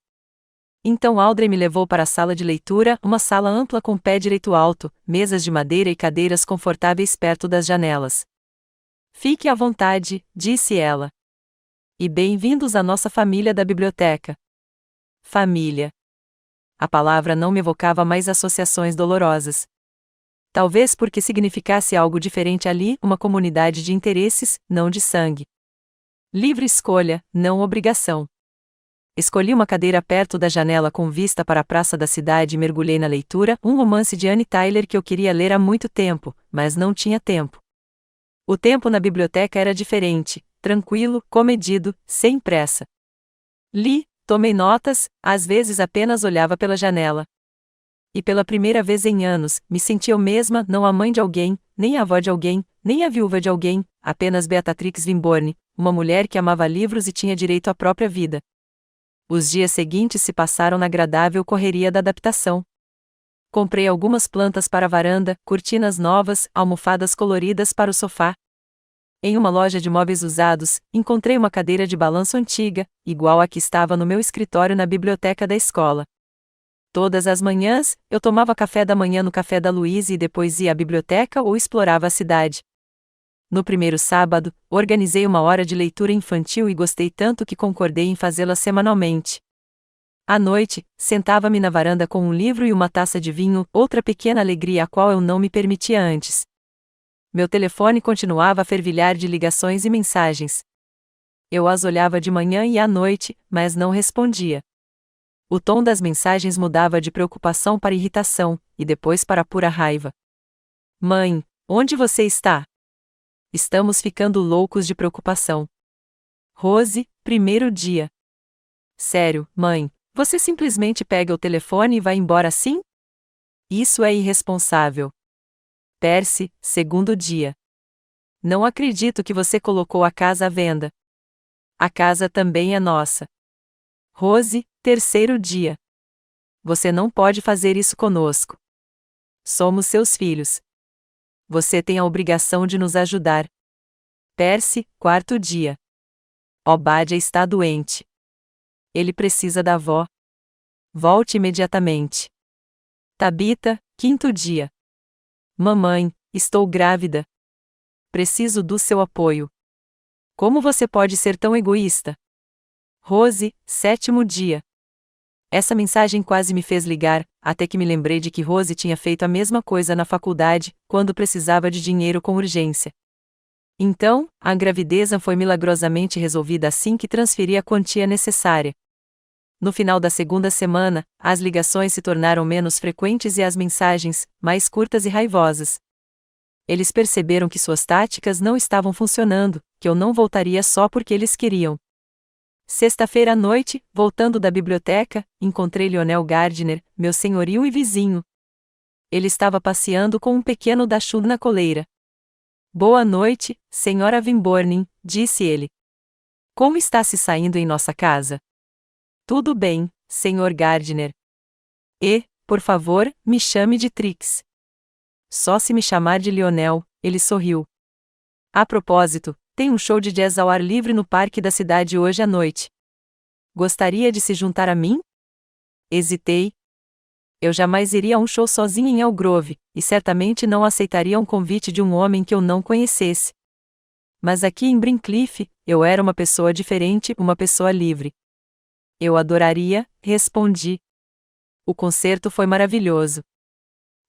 Então Audrey me levou para a sala de leitura, uma sala ampla com pé direito alto, mesas de madeira e cadeiras confortáveis perto das janelas. Fique à vontade, disse ela. E bem-vindos à nossa família da biblioteca. Família. A palavra não me evocava mais associações dolorosas. Talvez porque significasse algo diferente ali, uma comunidade de interesses, não de sangue. Livre escolha, não obrigação. Escolhi uma cadeira perto da janela com vista para a praça da cidade e mergulhei na leitura, um romance de Anne Tyler que eu queria ler há muito tempo, mas não tinha tempo. O tempo na biblioteca era diferente, tranquilo, comedido, sem pressa. Li, tomei notas, às vezes apenas olhava pela janela. E pela primeira vez em anos, me senti eu mesma, não a mãe de alguém, nem a avó de alguém, nem a viúva de alguém, apenas Beatrix Wimborne, uma mulher que amava livros e tinha direito à própria vida. Os dias seguintes se passaram na agradável correria da adaptação. Comprei algumas plantas para a varanda, cortinas novas, almofadas coloridas para o sofá. Em uma loja de móveis usados, encontrei uma cadeira de balanço antiga, igual à que estava no meu escritório na biblioteca da escola. Todas as manhãs, eu tomava café da manhã no Café da Louise e depois ia à biblioteca ou explorava a cidade. No primeiro sábado, organizei uma hora de leitura infantil e gostei tanto que concordei em fazê-la semanalmente. À noite, sentava-me na varanda com um livro e uma taça de vinho, outra pequena alegria a qual eu não me permitia antes. Meu telefone continuava a fervilhar de ligações e mensagens. Eu as olhava de manhã e à noite, mas não respondia. O tom das mensagens mudava de preocupação para irritação, e depois para pura raiva. Mãe, onde você está? Estamos ficando loucos de preocupação. Rose, primeiro dia. Sério, mãe, você simplesmente pega o telefone e vai embora assim? Isso é irresponsável. Percy, segundo dia. Não acredito que você colocou a casa à venda. A casa também é nossa. Rose, terceiro dia. Você não pode fazer isso conosco. Somos seus filhos. Você tem a obrigação de nos ajudar. Percy, quarto dia. Obadiah está doente. Ele precisa da avó. Volte imediatamente. Tabitha, quinto dia. Mamãe, estou grávida. Preciso do seu apoio. Como você pode ser tão egoísta? Rose, sétimo dia. Essa mensagem quase me fez ligar, até que me lembrei de que Rose tinha feito a mesma coisa na faculdade, quando precisava de dinheiro com urgência. Então, a gravidez foi milagrosamente resolvida assim que transferi a quantia necessária. No final da segunda semana, as ligações se tornaram menos frequentes e as mensagens, mais curtas e raivosas. Eles perceberam que suas táticas não estavam funcionando, que eu não voltaria só porque eles queriam. Sexta-feira à noite, voltando da biblioteca, encontrei Lionel Gardner, meu senhorio e vizinho. Ele estava passeando com um pequeno Dachshund na coleira. Boa noite, senhora Wimborne, disse ele. Como está se saindo em nossa casa? Tudo bem, senhor Gardner. E, por favor, me chame de Trix. Só se me chamar de Lionel, ele sorriu. A propósito, tem um show de jazz ao ar livre no parque da cidade hoje à noite. Gostaria de se juntar a mim? Hesitei. Eu jamais iria a um show sozinha em Elm Grove, e certamente não aceitaria um convite de um homem que eu não conhecesse. Mas aqui em Brincliffe, eu era uma pessoa diferente, uma pessoa livre. Eu adoraria, respondi. O concerto foi maravilhoso.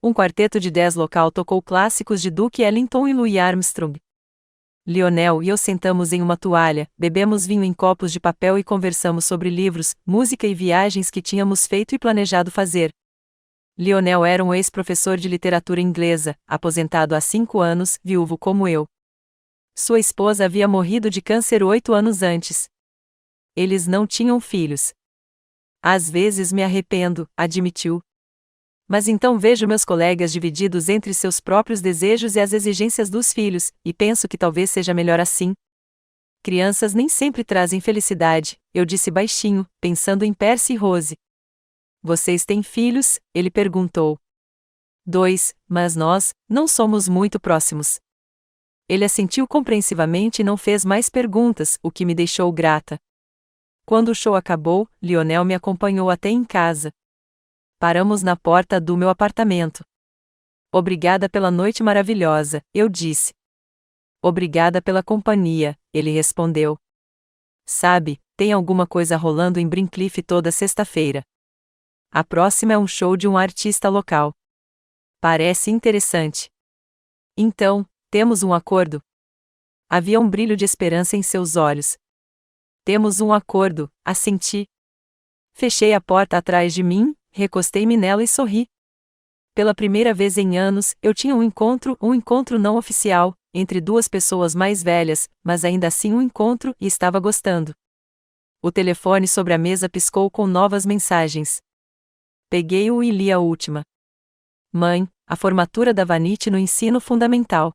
Um quarteto de jazz local tocou clássicos de Duke Ellington e Louis Armstrong. Lionel e eu sentamos em uma toalha, bebemos vinho em copos de papel e conversamos sobre livros, música e viagens que tínhamos feito e planejado fazer. Lionel era um ex-professor de literatura inglesa, aposentado há 5 anos, viúvo como eu. Sua esposa havia morrido de câncer 8 anos antes. Eles não tinham filhos. Às vezes me arrependo, admitiu. Mas então vejo meus colegas divididos entre seus próprios desejos e as exigências dos filhos, e penso que talvez seja melhor assim. Crianças nem sempre trazem felicidade, eu disse baixinho, pensando em Percy e Rose. Vocês têm filhos? Ele perguntou. 2, mas nós não somos muito próximos. Ele assentiu compreensivamente e não fez mais perguntas, o que me deixou grata. Quando o show acabou, Lionel me acompanhou até em casa. Paramos na porta do meu apartamento. Obrigada pela noite maravilhosa, eu disse. Obrigada pela companhia, ele respondeu. Sabe, tem alguma coisa rolando em Brincliffe toda sexta-feira. A próxima é um show de um artista local. Parece interessante. Então, temos um acordo? Havia um brilho de esperança em seus olhos. Temos um acordo, assenti. Fechei a porta atrás de mim, recostei-me nela e sorri. Pela primeira vez em anos, eu tinha um encontro não oficial, entre duas pessoas mais velhas, mas ainda assim um encontro, e estava gostando. O telefone sobre a mesa piscou com novas mensagens. Peguei-o e li a última. Mãe, a formatura da Vanity no ensino fundamental.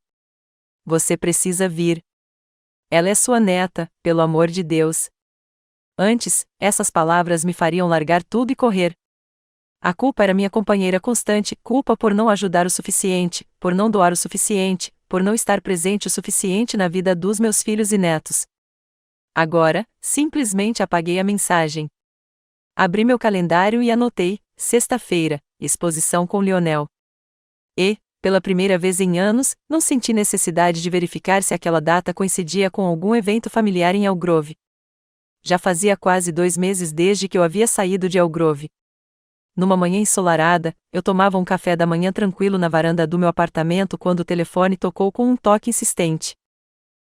Você precisa vir. Ela é sua neta, pelo amor de Deus. Antes, essas palavras me fariam largar tudo e correr. A culpa era minha companheira constante, culpa por não ajudar o suficiente, por não doar o suficiente, por não estar presente o suficiente na vida dos meus filhos e netos. Agora, simplesmente apaguei a mensagem. Abri meu calendário e anotei, sexta-feira, exposição com Lionel. E, pela primeira vez em anos, não senti necessidade de verificar se aquela data coincidia com algum evento familiar em Elk Grove. Já fazia quase 2 meses desde que eu havia saído de Elk Grove. Numa manhã ensolarada, eu tomava um café da manhã tranquilo na varanda do meu apartamento quando o telefone tocou com um toque insistente.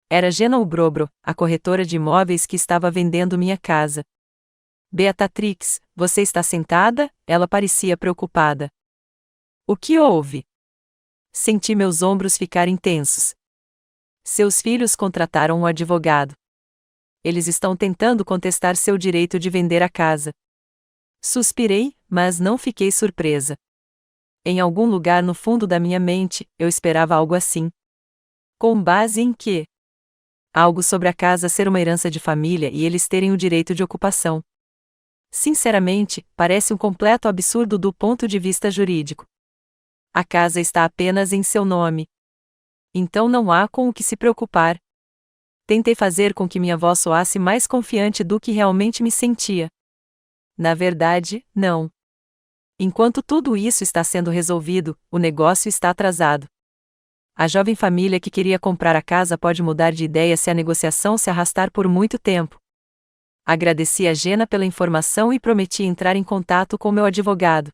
Era Jenna Ubrobro, a corretora de imóveis que estava vendendo minha casa. Beatrix, você está sentada? Ela parecia preocupada. O que houve? Senti meus ombros ficarem tensos. Seus filhos contrataram um advogado. Eles estão tentando contestar seu direito de vender a casa. Suspirei, mas não fiquei surpresa. Em algum lugar no fundo da minha mente, eu esperava algo assim. Com base em quê? Algo sobre a casa ser uma herança de família e eles terem o direito de ocupação. Sinceramente, parece um completo absurdo do ponto de vista jurídico. A casa está apenas em seu nome. Então não há com o que se preocupar. Tentei fazer com que minha voz soasse mais confiante do que realmente me sentia. Na verdade, não. Enquanto tudo isso está sendo resolvido, o negócio está atrasado. A jovem família que queria comprar a casa pode mudar de ideia se a negociação se arrastar por muito tempo. Agradeci a Jenna pela informação e prometi entrar em contato com meu advogado.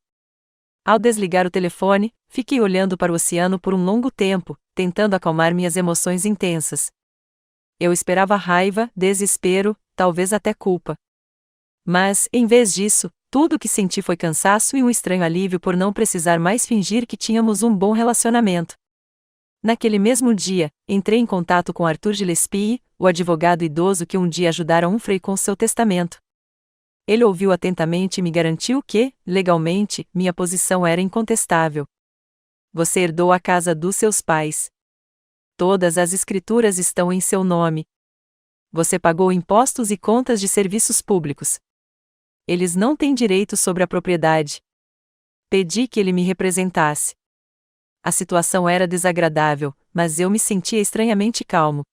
Ao desligar o telefone, fiquei olhando para o oceano por um longo tempo, tentando acalmar minhas emoções intensas. Eu esperava raiva, desespero, talvez até culpa. Mas, em vez disso, tudo o que senti foi cansaço e um estranho alívio por não precisar mais fingir que tínhamos um bom relacionamento. Naquele mesmo dia, entrei em contato com Arthur Gillespie, o advogado idoso que um dia ajudara Humphrey com seu testamento. Ele ouviu atentamente e me garantiu que, legalmente, minha posição era incontestável. Você herdou a casa dos seus pais. Todas as escrituras estão em seu nome. Você pagou impostos e contas de serviços públicos. Eles não têm direito sobre a propriedade. Pedi que ele me representasse. A situação era desagradável, mas eu me sentia estranhamente calmo.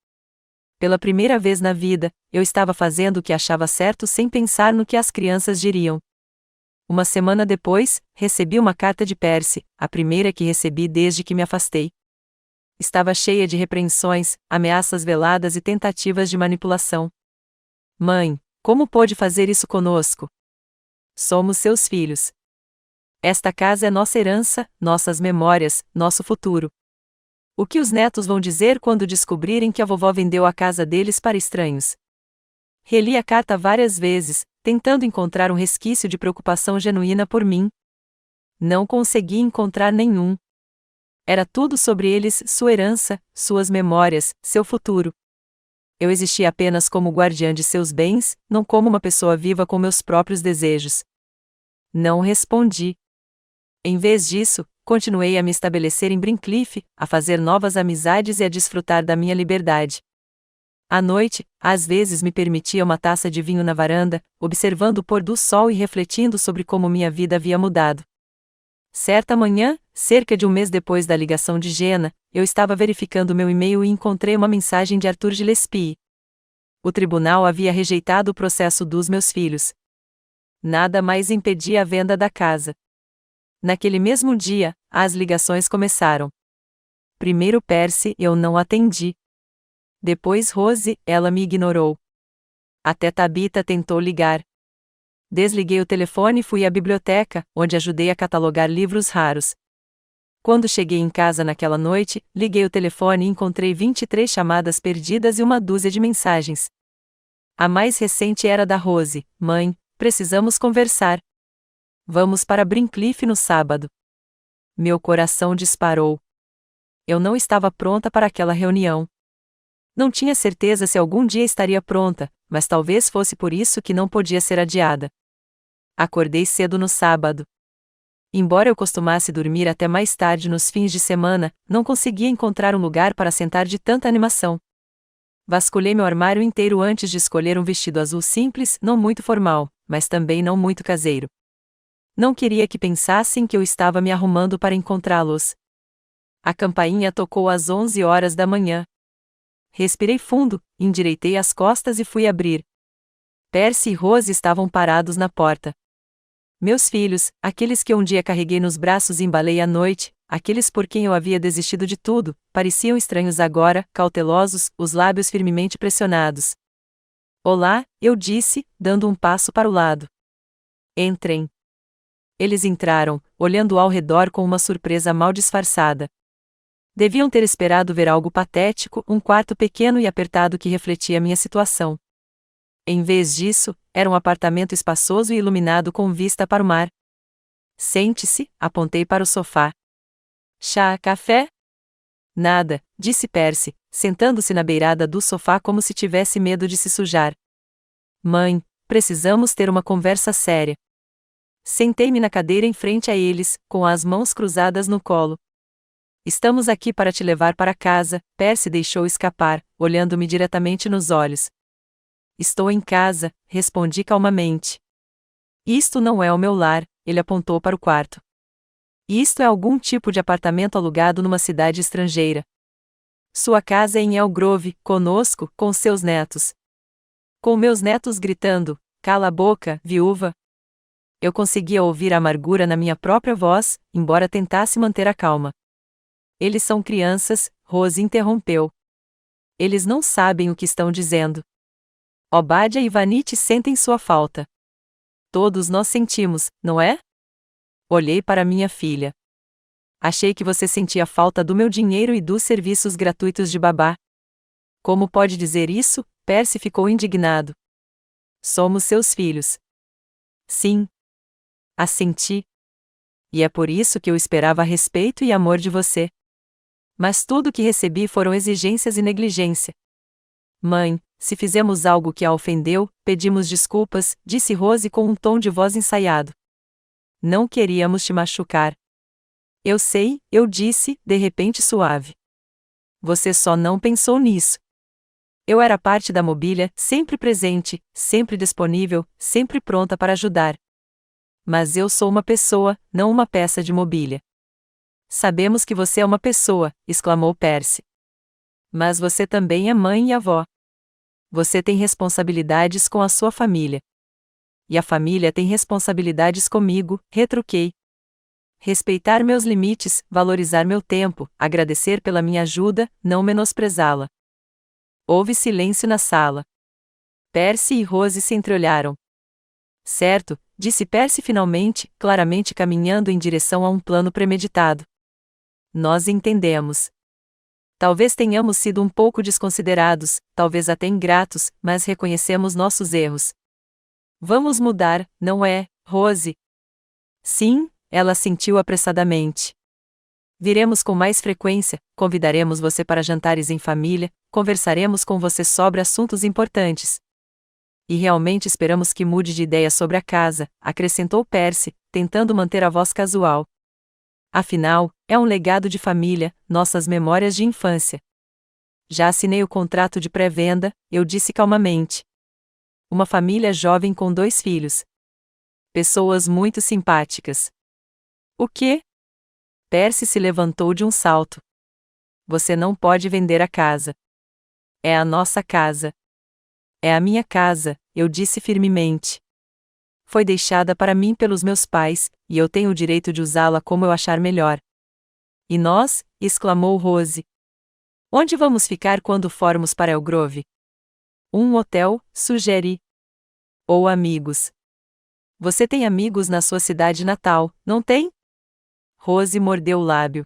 Pela primeira vez na vida, eu estava fazendo o que achava certo sem pensar no que as crianças diriam. Uma semana depois, recebi uma carta de Percy, a primeira que recebi desde que me afastei. Estava cheia de repreensões, ameaças veladas e tentativas de manipulação. Mãe, como pôde fazer isso conosco? Somos seus filhos. Esta casa é nossa herança, nossas memórias, nosso futuro. O que os netos vão dizer quando descobrirem que a vovó vendeu a casa deles para estranhos? Reli a carta várias vezes, tentando encontrar um resquício de preocupação genuína por mim. Não consegui encontrar nenhum. Era tudo sobre eles, sua herança, suas memórias, seu futuro. Eu existia apenas como guardiã de seus bens, não como uma pessoa viva com meus próprios desejos. Não respondi. Em vez disso, continuei a me estabelecer em Brincliffe, a fazer novas amizades e a desfrutar da minha liberdade. À noite, às vezes me permitia uma taça de vinho na varanda, observando o pôr do sol e refletindo sobre como minha vida havia mudado. Certa manhã, cerca de um mês depois da ligação de Jenna, eu estava verificando meu e-mail e encontrei uma mensagem de Arthur Gillespie. O tribunal havia rejeitado o processo dos meus filhos. Nada mais impedia a venda da casa. Naquele mesmo dia, as ligações começaram. Primeiro Percy, eu não atendi. Depois Rose, ela me ignorou. Até Tabitha tentou ligar. Desliguei o telefone e fui à biblioteca, onde ajudei a catalogar livros raros. Quando cheguei em casa naquela noite, liguei o telefone e encontrei 23 chamadas perdidas e uma dúzia de mensagens. A mais recente era da Rose: Mãe, precisamos conversar. Vamos para Brincliffe no sábado. Meu coração disparou. Eu não estava pronta para aquela reunião. Não tinha certeza se algum dia estaria pronta, mas talvez fosse por isso que não podia ser adiada. Acordei cedo no sábado. Embora eu costumasse dormir até mais tarde nos fins de semana, não conseguia encontrar um lugar para sentar de tanta animação. Vasculhei meu armário inteiro antes de escolher um vestido azul simples, não muito formal, mas também não muito caseiro. Não queria que pensassem que eu estava me arrumando para encontrá-los. A campainha tocou às 11 horas da manhã. Respirei fundo, endireitei as costas e fui abrir. Percy e Rose estavam parados na porta. Meus filhos, aqueles que um dia carreguei nos braços e embalei à noite, aqueles por quem eu havia desistido de tudo, pareciam estranhos agora, cautelosos, os lábios firmemente pressionados. Olá, eu disse, dando um passo para o lado. Entrem. Eles entraram, olhando ao redor com uma surpresa mal disfarçada. Deviam ter esperado ver algo patético, um quarto pequeno e apertado que refletia minha situação. Em vez disso, era um apartamento espaçoso e iluminado com vista para o mar. Sente-se, apontei para o sofá. Chá, café? Nada, disse Percy, sentando-se na beirada do sofá como se tivesse medo de se sujar. Mãe, precisamos ter uma conversa séria. Sentei-me na cadeira em frente a eles, com as mãos cruzadas no colo. Estamos aqui para te levar para casa, Percy deixou escapar, olhando-me diretamente nos olhos. Estou em casa, respondi calmamente. Isto não é o meu lar, ele apontou para o quarto. Isto é algum tipo de apartamento alugado numa cidade estrangeira. Sua casa é em El Grove, conosco, com seus netos. Com meus netos gritando: cala a boca, viúva. Eu conseguia ouvir a amargura na minha própria voz, embora tentasse manter a calma. Eles são crianças, Rose interrompeu. Eles não sabem o que estão dizendo. Obadiah e Vanity sentem sua falta. Todos nós sentimos, não é? Olhei para minha filha. Achei que você sentia falta do meu dinheiro e dos serviços gratuitos de babá. Como pode dizer isso? Percy ficou indignado. Somos seus filhos. Sim. Assenti. E é por isso que eu esperava respeito e amor de você. Mas tudo o que recebi foram exigências e negligência. Mãe, se fizemos algo que a ofendeu, pedimos desculpas, disse Rose com um tom de voz ensaiado. Não queríamos te machucar. Eu sei, eu disse, de repente suave. Você só não pensou nisso. Eu era parte da mobília, sempre presente, sempre disponível, sempre pronta para ajudar. Mas eu sou uma pessoa, não uma peça de mobília. Sabemos que você é uma pessoa, exclamou Percy. Mas você também é mãe e avó. Você tem responsabilidades com a sua família. E a família tem responsabilidades comigo, retruquei. Respeitar meus limites, valorizar meu tempo, agradecer pela minha ajuda, não menosprezá-la. Houve silêncio na sala. Percy e Rose se entreolharam. Certo, disse Percy finalmente, claramente caminhando em direção a um plano premeditado. Nós entendemos. Talvez tenhamos sido um pouco desconsiderados, talvez até ingratos, mas reconhecemos nossos erros. Vamos mudar, não é, Rose? Sim, ela assentiu apressadamente. Viremos com mais frequência, convidaremos você para jantares em família, conversaremos com você sobre assuntos importantes. E realmente esperamos que mude de ideia sobre a casa, acrescentou Percy, tentando manter a voz casual. Afinal, é um legado de família, nossas memórias de infância. Já assinei o contrato de pré-venda, eu disse calmamente. Uma família jovem com 2 filhos. Pessoas muito simpáticas. O quê? Percy se levantou de um salto. Você não pode vender a casa. É a nossa casa. É a minha casa, eu disse firmemente. Foi deixada para mim pelos meus pais, e eu tenho o direito de usá-la como eu achar melhor. E nós? Exclamou Rose. Onde vamos ficar quando formos para El Grove? Um hotel, sugeri. Ou amigos. Você tem amigos na sua cidade natal, não tem? Rose mordeu o lábio.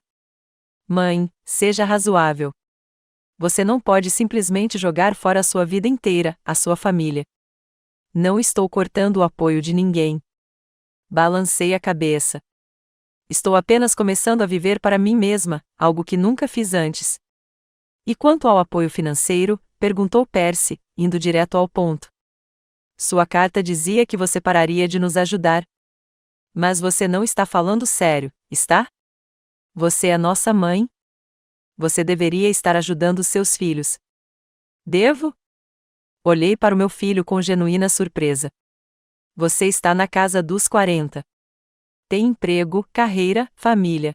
Mãe, seja razoável. Você não pode simplesmente jogar fora a sua vida inteira, a sua família. Não estou cortando o apoio de ninguém. Balancei a cabeça. Estou apenas começando a viver para mim mesma, algo que nunca fiz antes. E quanto ao apoio financeiro? Perguntou Percy, indo direto ao ponto. Sua carta dizia que você pararia de nos ajudar. Mas você não está falando sério, está? Você é nossa mãe? Você deveria estar ajudando seus filhos. Devo? Olhei para o meu filho com genuína surpresa. Você está na casa dos 40. Tem emprego, carreira, família.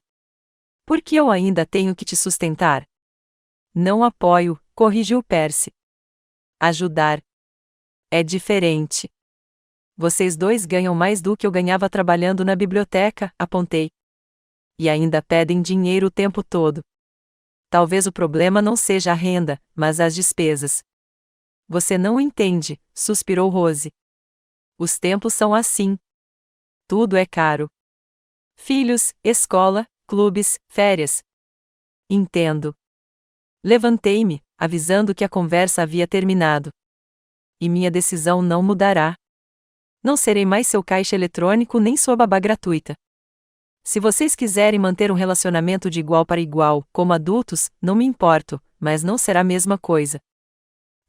Por que eu ainda tenho que te sustentar? Não apoio, corrigiu Percy. Ajudar. É diferente. Vocês 2 ganham mais do que eu ganhava trabalhando na biblioteca, apontei. E ainda pedem dinheiro o tempo todo. Talvez o problema não seja a renda, mas as despesas. Você não entende, suspirou Rose. Os tempos são assim. Tudo é caro. Filhos, escola, clubes, férias. Entendo. Levantei-me, avisando que a conversa havia terminado. E minha decisão não mudará. Não serei mais seu caixa eletrônico nem sua babá gratuita. Se vocês quiserem manter um relacionamento de igual para igual, como adultos, não me importo, mas não será a mesma coisa.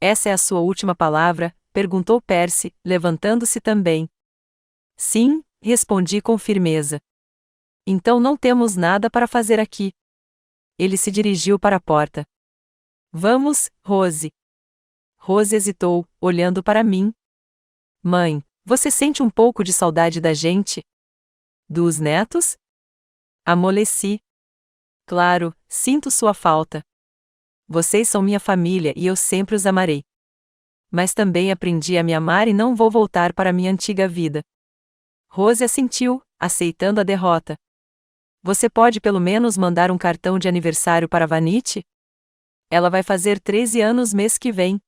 Essa é a sua última palavra? Perguntou Percy, levantando-se também. Sim, respondi com firmeza. Então não temos nada para fazer aqui. Ele se dirigiu para a porta. Vamos, Rose. Rose hesitou, olhando para mim. Mãe, você sente um pouco de saudade da gente? Dos netos? Amoleci. Claro, sinto sua falta. Vocês são minha família e eu sempre os amarei. Mas também aprendi a me amar e não vou voltar para minha antiga vida. Rose assentiu, aceitando a derrota. Você pode pelo menos mandar um cartão de aniversário para Vanity? Ela vai fazer 13 anos mês que vem.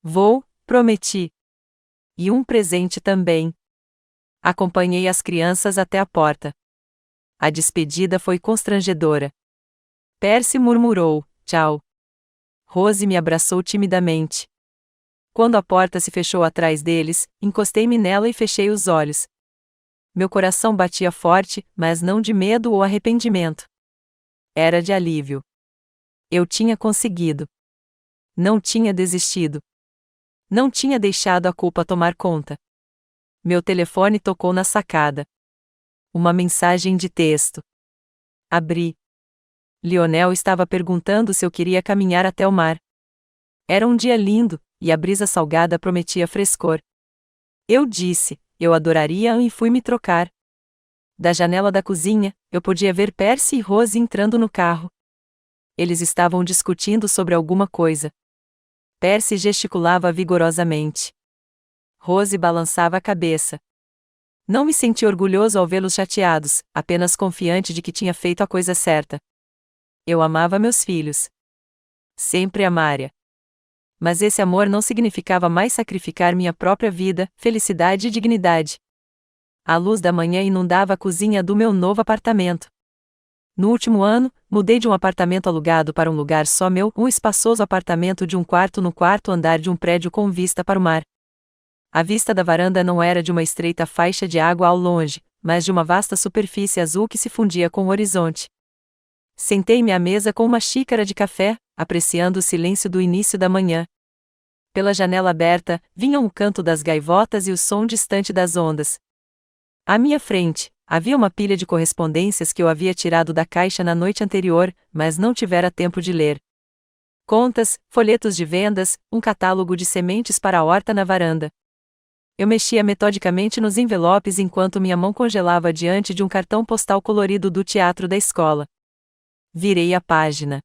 Vou, prometi. E um presente também. Acompanhei as crianças até a porta. A despedida foi constrangedora. Percy murmurou, tchau. Rose me abraçou timidamente. Quando a porta se fechou atrás deles, encostei-me nela e fechei os olhos. Meu coração batia forte, mas não de medo ou arrependimento. Era de alívio. Eu tinha conseguido. Não tinha desistido. Não tinha deixado a culpa tomar conta. Meu telefone tocou na sacada. Uma mensagem de texto. Abri. Lionel estava perguntando se eu queria caminhar até o mar. Era um dia lindo, e a brisa salgada prometia frescor. Eu disse, eu adoraria e fui me trocar. Da janela da cozinha, eu podia ver Percy e Rose entrando no carro. Eles estavam discutindo sobre alguma coisa. Percy gesticulava vigorosamente. Rose balançava a cabeça. Não me senti orgulhoso ao vê-los chateados, apenas confiante de que tinha feito a coisa certa. Eu amava meus filhos. Sempre amara. Mas esse amor não significava mais sacrificar minha própria vida, felicidade e dignidade. A luz da manhã inundava a cozinha do meu novo apartamento. No último ano, mudei de um apartamento alugado para um lugar só meu, um espaçoso apartamento de um quarto no quarto andar de um prédio com vista para o mar. A vista da varanda não era de uma estreita faixa de água ao longe, mas de uma vasta superfície azul que se fundia com o horizonte. Sentei-me à mesa com uma xícara de café, apreciando o silêncio do início da manhã. Pela janela aberta, vinham o canto das gaivotas e o som distante das ondas. À minha frente, havia uma pilha de correspondências que eu havia tirado da caixa na noite anterior, mas não tivera tempo de ler. Contas, folhetos de vendas, um catálogo de sementes para a horta na varanda. Eu mexia metodicamente nos envelopes enquanto minha mão congelava diante de um cartão postal colorido do teatro da escola. Virei a página.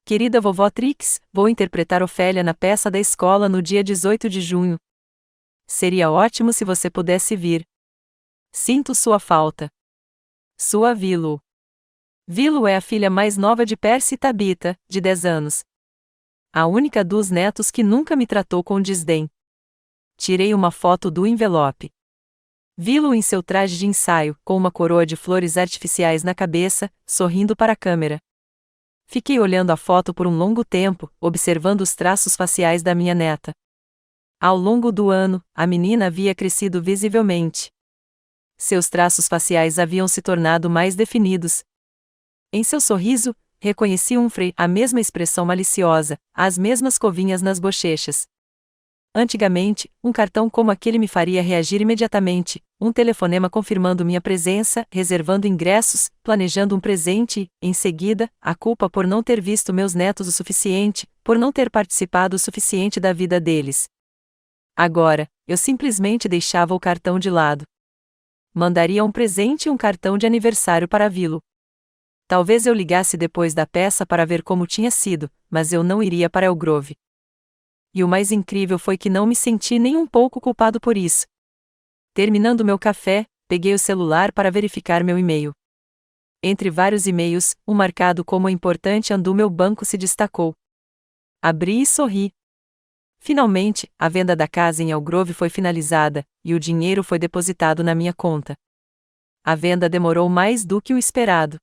Querida vovó Trix, vou interpretar Ofélia na peça da escola no dia 18 de junho. Seria ótimo se você pudesse vir. Sinto sua falta. Sua Willow. Willow é a filha mais nova de Percy e Tabitha, de 10 anos. A única dos netos que nunca me tratou com desdém. Tirei uma foto do envelope. Vi-lo em seu traje de ensaio, com uma coroa de flores artificiais na cabeça, sorrindo para a câmera. Fiquei olhando a foto por um longo tempo, observando os traços faciais da minha neta. Ao longo do ano, a menina havia crescido visivelmente. Seus traços faciais haviam se tornado mais definidos. Em seu sorriso, reconheci a mesma expressão maliciosa, as mesmas covinhas nas bochechas. Antigamente, um cartão como aquele me faria reagir imediatamente, um telefonema confirmando minha presença, reservando ingressos, planejando um presente e, em seguida, a culpa por não ter visto meus netos o suficiente, por não ter participado o suficiente da vida deles. Agora, eu simplesmente deixava o cartão de lado. Mandaria um presente e um cartão de aniversário para Willow. Talvez eu ligasse depois da peça para ver como tinha sido, mas eu não iria para El Grove. E o mais incrível foi que não me senti nem um pouco culpado por isso. Terminando meu café, peguei o celular para verificar meu e-mail. Entre vários e-mails, um marcado como importante do meu banco se destacou. Abri e sorri. Finalmente, a venda da casa em El Grove foi finalizada, e o dinheiro foi depositado na minha conta. A venda demorou mais do que o esperado.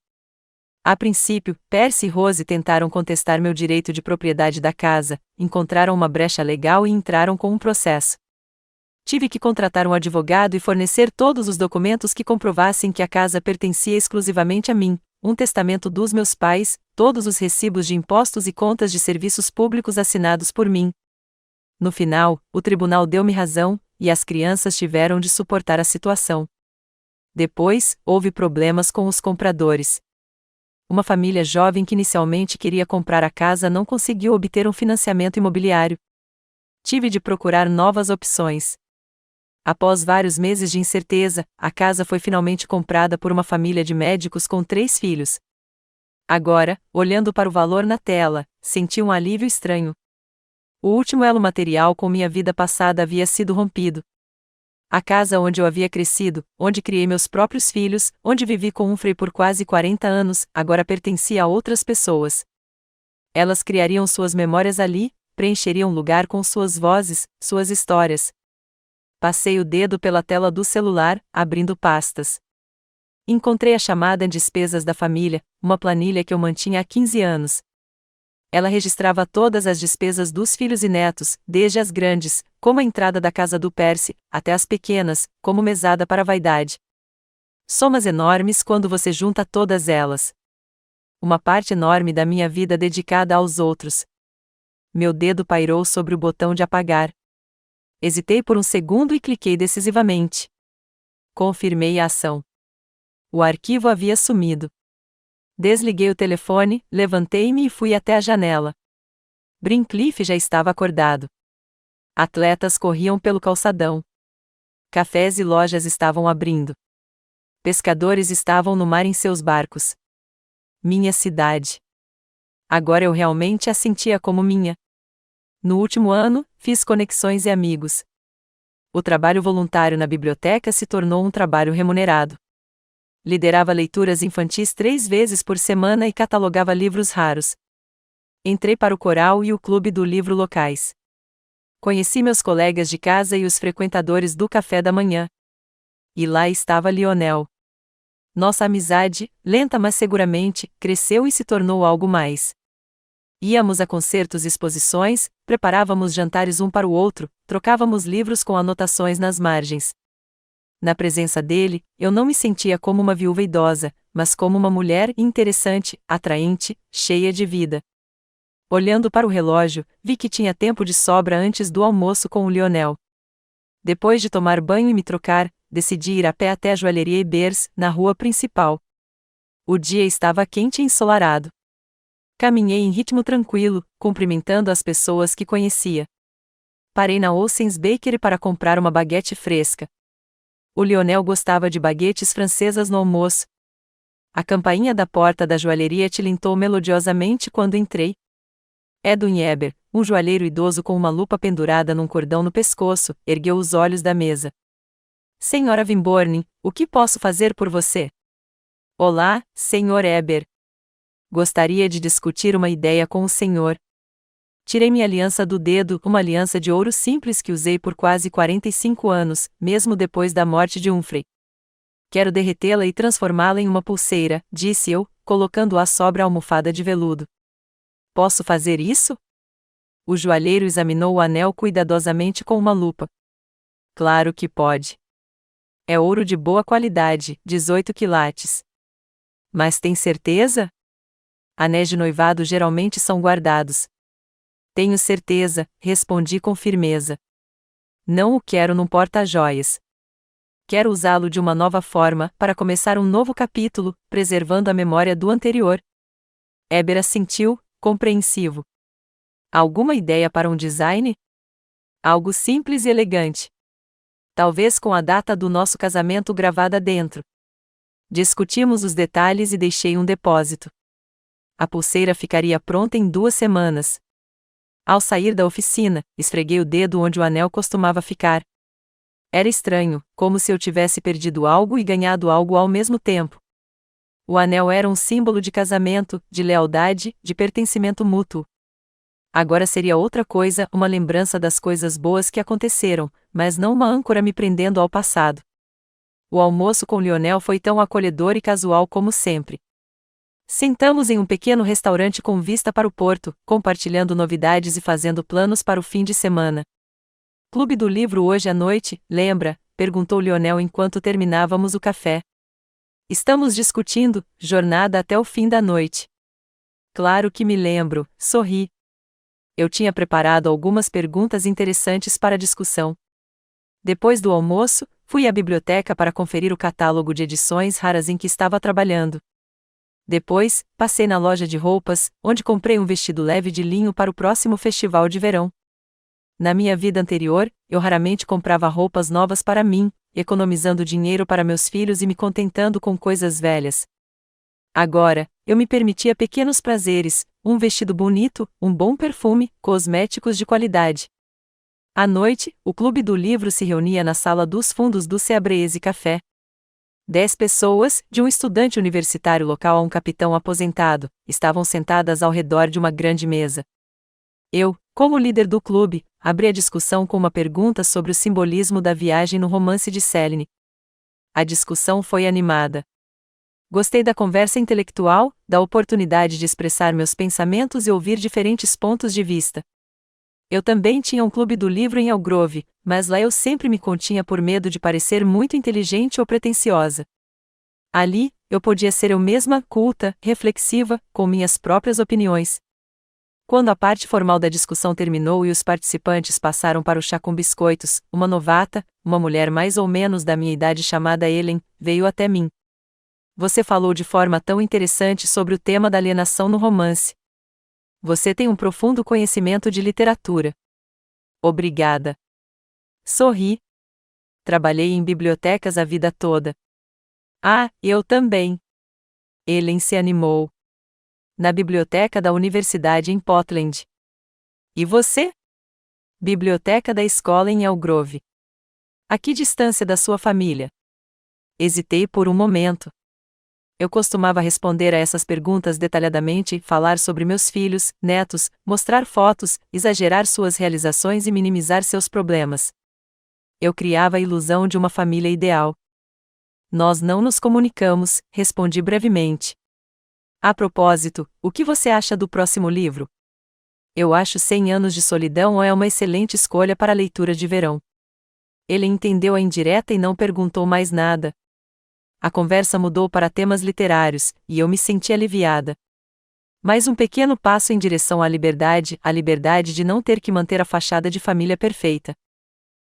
A princípio, Percy e Rose tentaram contestar meu direito de propriedade da casa, encontraram uma brecha legal e entraram com um processo. Tive que contratar um advogado e fornecer todos os documentos que comprovassem que a casa pertencia exclusivamente a mim, um testamento dos meus pais, todos os recibos de impostos e contas de serviços públicos assinados por mim. No final, o tribunal deu-me razão, e as crianças tiveram de suportar a situação. Depois, houve problemas com os compradores. Uma família jovem que inicialmente queria comprar a casa não conseguiu obter um financiamento imobiliário. Tive de procurar novas opções. Após vários meses de incerteza, a casa foi finalmente comprada por uma família de médicos com 3 filhos. Agora, olhando para o valor na tela, senti um alívio estranho. O último elo material com minha vida passada havia sido rompido. A casa onde eu havia crescido, onde criei meus próprios filhos, onde vivi com Humphrey por quase 40 anos, agora pertencia a outras pessoas. Elas criariam suas memórias ali, preencheriam o lugar com suas vozes, suas histórias. Passei o dedo pela tela do celular, abrindo pastas. Encontrei a chamada em despesas da família, uma planilha que eu mantinha há 15 anos. Ela registrava todas as despesas dos filhos e netos, desde as grandes, como a entrada da casa do Percy, até as pequenas, como mesada para a vaidade. Somas enormes quando você junta todas elas. Uma parte enorme da minha vida dedicada aos outros. Meu dedo pairou sobre o botão de apagar. Hesitei por um segundo e cliquei decisivamente. Confirmei a ação. O arquivo havia sumido. Desliguei o telefone, levantei-me e fui até a janela. Brincliffe já estava acordado. Atletas corriam pelo calçadão. Cafés e lojas estavam abrindo. Pescadores estavam no mar em seus barcos. Minha cidade. Agora eu realmente a sentia como minha. No último ano, fiz conexões e amigos. O trabalho voluntário na biblioteca se tornou um trabalho remunerado. Liderava leituras infantis 3 vezes por semana e catalogava livros raros. Entrei para o coral e o clube do livro locais. Conheci meus colegas de casa e os frequentadores do café da manhã. E lá estava Lionel. Nossa amizade, lenta mas seguramente, cresceu e se tornou algo mais. Íamos a concertos e exposições, preparávamos jantares um para o outro, trocávamos livros com anotações nas margens. Na presença dele, eu não me sentia como uma viúva idosa, mas como uma mulher interessante, atraente, cheia de vida. Olhando para o relógio, vi que tinha tempo de sobra antes do almoço com o Lionel. Depois de tomar banho e me trocar, decidi ir a pé até a joalheria Ibers, na rua principal. O dia estava quente e ensolarado. Caminhei em ritmo tranquilo, cumprimentando as pessoas que conhecia. Parei na Olsen's Bakery para comprar uma baguete fresca. O Lionel gostava de baguetes francesas no almoço. A campainha da porta da joalheria tilintou melodiosamente quando entrei. Edwin Eber, um joalheiro idoso com uma lupa pendurada num cordão no pescoço, ergueu os olhos da mesa. Senhora Wimborne, o que posso fazer por você? Olá, Sr. Eber. Gostaria de discutir uma ideia com o senhor. Tirei minha aliança do dedo, uma aliança de ouro simples que usei por quase 45 anos, mesmo depois da morte de Humphrey. Quero derretê-la e transformá-la em uma pulseira, disse eu, colocando-a sobre a almofada de veludo. Posso fazer isso? O joalheiro examinou o anel cuidadosamente com uma lupa. Claro que pode. É ouro de boa qualidade, 18 quilates. Mas tem certeza? Anéis de noivado geralmente são guardados. Tenho certeza, respondi com firmeza. Não o quero num porta-joias. Quero usá-lo de uma nova forma, para começar um novo capítulo, preservando a memória do anterior. Eber assentiu, compreensivo. Alguma ideia para um design? Algo simples e elegante. Talvez com a data do nosso casamento gravada dentro. Discutimos os detalhes e deixei um depósito. A pulseira ficaria pronta em 2 semanas. Ao sair da oficina, esfreguei o dedo onde o anel costumava ficar. Era estranho, como se eu tivesse perdido algo e ganhado algo ao mesmo tempo. O anel era um símbolo de casamento, de lealdade, de pertencimento mútuo. Agora seria outra coisa, uma lembrança das coisas boas que aconteceram, mas não uma âncora me prendendo ao passado. O almoço com Lionel foi tão acolhedor e casual como sempre. Sentamos em um pequeno restaurante com vista para o porto, compartilhando novidades e fazendo planos para o fim de semana. Clube do livro hoje à noite, lembra? Perguntou Lionel enquanto terminávamos o café. Estamos discutindo, jornada até o fim da noite. Claro que me lembro, sorri. Eu tinha preparado algumas perguntas interessantes para a discussão. Depois do almoço, fui à biblioteca para conferir o catálogo de edições raras em que estava trabalhando. Depois, passei na loja de roupas, onde comprei um vestido leve de linho para o próximo festival de verão. Na minha vida anterior, eu raramente comprava roupas novas para mim, economizando dinheiro para meus filhos e me contentando com coisas velhas. Agora, eu me permitia pequenos prazeres, um vestido bonito, um bom perfume, cosméticos de qualidade. À noite, o clube do livro se reunia na sala dos fundos do Seabreze Café. 10 pessoas, de um estudante universitário local a um capitão aposentado, estavam sentadas ao redor de uma grande mesa. Eu, como líder do clube, abri a discussão com uma pergunta sobre o simbolismo da viagem no romance de Céline. A discussão foi animada. Gostei da conversa intelectual, da oportunidade de expressar meus pensamentos e ouvir diferentes pontos de vista. Eu também tinha um clube do livro em Elk Grove, mas lá eu sempre me continha por medo de parecer muito inteligente ou pretensiosa. Ali, eu podia ser eu mesma, culta, reflexiva, com minhas próprias opiniões. Quando a parte formal da discussão terminou e os participantes passaram para o chá com biscoitos, uma novata, uma mulher mais ou menos da minha idade chamada Ellen, veio até mim. Você falou de forma tão interessante sobre o tema da alienação no romance. Você tem um profundo conhecimento de literatura. Obrigada. Sorri. Trabalhei em bibliotecas a vida toda. Ah, eu também. Ellen se animou. Na biblioteca da universidade em Portland. E você? Biblioteca da escola em Elk Grove. A que distância da sua família? Hesitei por um momento. Eu costumava responder a essas perguntas detalhadamente, falar sobre meus filhos, netos, mostrar fotos, exagerar suas realizações e minimizar seus problemas. Eu criava a ilusão de uma família ideal. Nós não nos comunicamos, respondi brevemente. A propósito, o que você acha do próximo livro? Eu acho 100 Anos de Solidão é uma excelente escolha para a leitura de verão. Ele entendeu a indireta e não perguntou mais nada. A conversa mudou para temas literários, e eu me senti aliviada. Mais um pequeno passo em direção à liberdade de não ter que manter a fachada de família perfeita.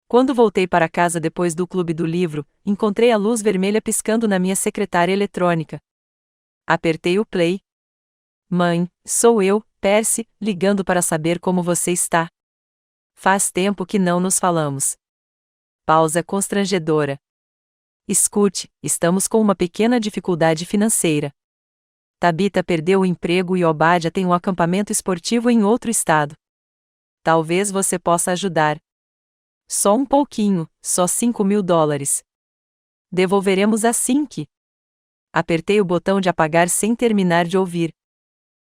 Quando voltei para casa depois do clube do livro, encontrei a luz vermelha piscando na minha secretária eletrônica. Apertei o play. Mãe, sou eu, Percy, ligando para saber como você está. Faz tempo que não nos falamos. Pausa constrangedora. Escute, estamos com uma pequena dificuldade financeira. Tabitha perdeu o emprego e Obadiah tem um acampamento esportivo em outro estado. Talvez você possa ajudar. Só um pouquinho, só $5.000. Devolveremos assim que... Apertei o botão de apagar sem terminar de ouvir.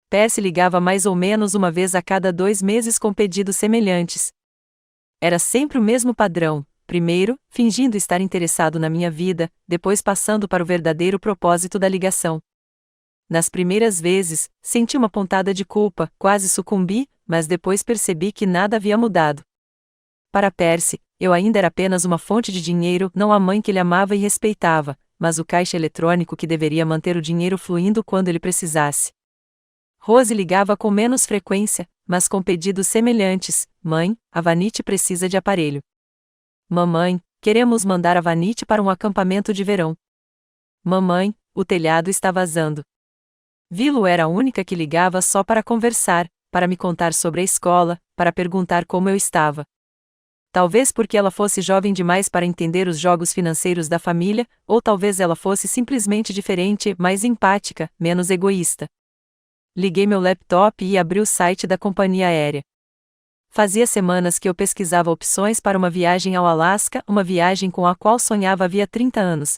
Percy ligava mais ou menos uma vez a cada 2 meses com pedidos semelhantes. Era sempre o mesmo padrão, primeiro, fingindo estar interessado na minha vida, depois passando para o verdadeiro propósito da ligação. Nas primeiras vezes, senti uma pontada de culpa, quase sucumbi, mas depois percebi que nada havia mudado. Para Percy, eu ainda era apenas uma fonte de dinheiro, não a mãe que ele amava e respeitava, mas o caixa eletrônico que deveria manter o dinheiro fluindo quando ele precisasse. Rose ligava com menos frequência, mas com pedidos semelhantes. Mãe, a Vanity precisa de aparelho. Mamãe, queremos mandar a Vanity para um acampamento de verão. Mamãe, o telhado está vazando. Vilo era a única que ligava só para conversar, para me contar sobre a escola, para perguntar como eu estava. Talvez porque ela fosse jovem demais para entender os jogos financeiros da família, ou talvez ela fosse simplesmente diferente, mais empática, menos egoísta. Liguei meu laptop e abri o site da companhia aérea. Fazia semanas que eu pesquisava opções para uma viagem ao Alasca, uma viagem com a qual sonhava havia 30 anos.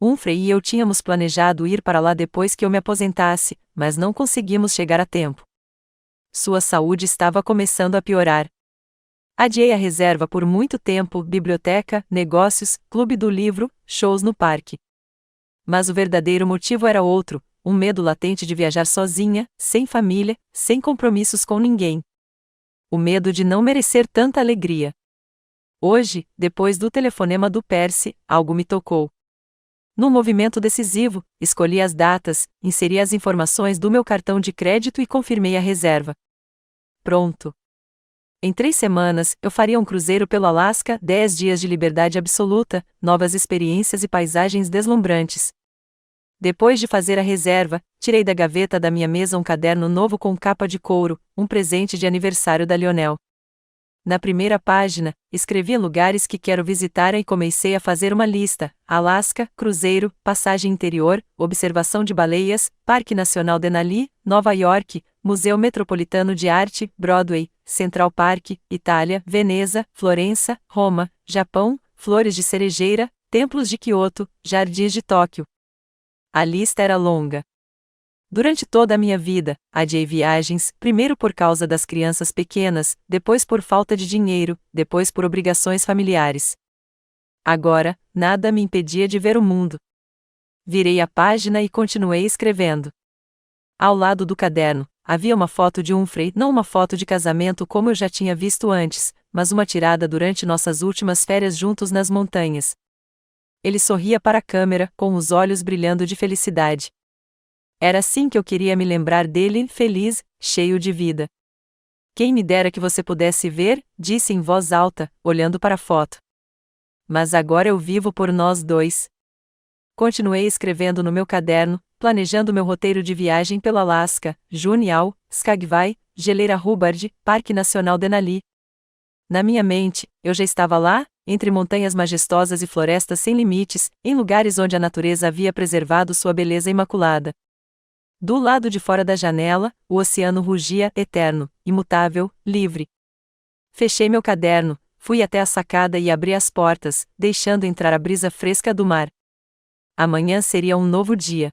Humphrey e eu tínhamos planejado ir para lá depois que eu me aposentasse, mas não conseguimos chegar a tempo. Sua saúde estava começando a piorar. Adiei a reserva por muito tempo, biblioteca, negócios, clube do livro, shows no parque. Mas o verdadeiro motivo era outro, um medo latente de viajar sozinha, sem família, sem compromissos com ninguém. O medo de não merecer tanta alegria. Hoje, depois do telefonema do Percy, algo me tocou. Num movimento decisivo, escolhi as datas, inseri as informações do meu cartão de crédito e confirmei a reserva. Pronto. Em 3 semanas, eu faria um cruzeiro pelo Alasca, 10 dias de liberdade absoluta, novas experiências e paisagens deslumbrantes. Depois de fazer a reserva, tirei da gaveta da minha mesa um caderno novo com capa de couro, um presente de aniversário da Lionel. Na primeira página, escrevi lugares que quero visitar e comecei a fazer uma lista: Alasca, cruzeiro, passagem interior, observação de baleias, Parque Nacional Denali, Nova York, Museu Metropolitano de Arte, Broadway, Central Park, Itália, Veneza, Florença, Roma, Japão, Flores de Cerejeira, Templos de Kyoto, Jardins de Tóquio. A lista era longa. Durante toda a minha vida, adiei viagens, primeiro por causa das crianças pequenas, depois por falta de dinheiro, depois por obrigações familiares. Agora, nada me impedia de ver o mundo. Virei a página e continuei escrevendo. Ao lado do caderno, havia uma foto de Humphrey, não uma foto de casamento como eu já tinha visto antes, mas uma tirada durante nossas últimas férias juntos nas montanhas. Ele sorria para a câmera, com os olhos brilhando de felicidade. Era assim que eu queria me lembrar dele, feliz, cheio de vida. Quem me dera que você pudesse ver, disse em voz alta, olhando para a foto. Mas agora eu vivo por nós dois. Continuei escrevendo no meu caderno, planejando meu roteiro de viagem pelo Alasca, Junial, Skagway, Geleira Hubbard, Parque Nacional Denali. Na minha mente, eu já estava lá, entre montanhas majestosas e florestas sem limites, em lugares onde a natureza havia preservado sua beleza imaculada. Do lado de fora da janela, o oceano rugia, eterno, imutável, livre. Fechei meu caderno, fui até a sacada e abri as portas, deixando entrar a brisa fresca do mar. Amanhã seria um novo dia.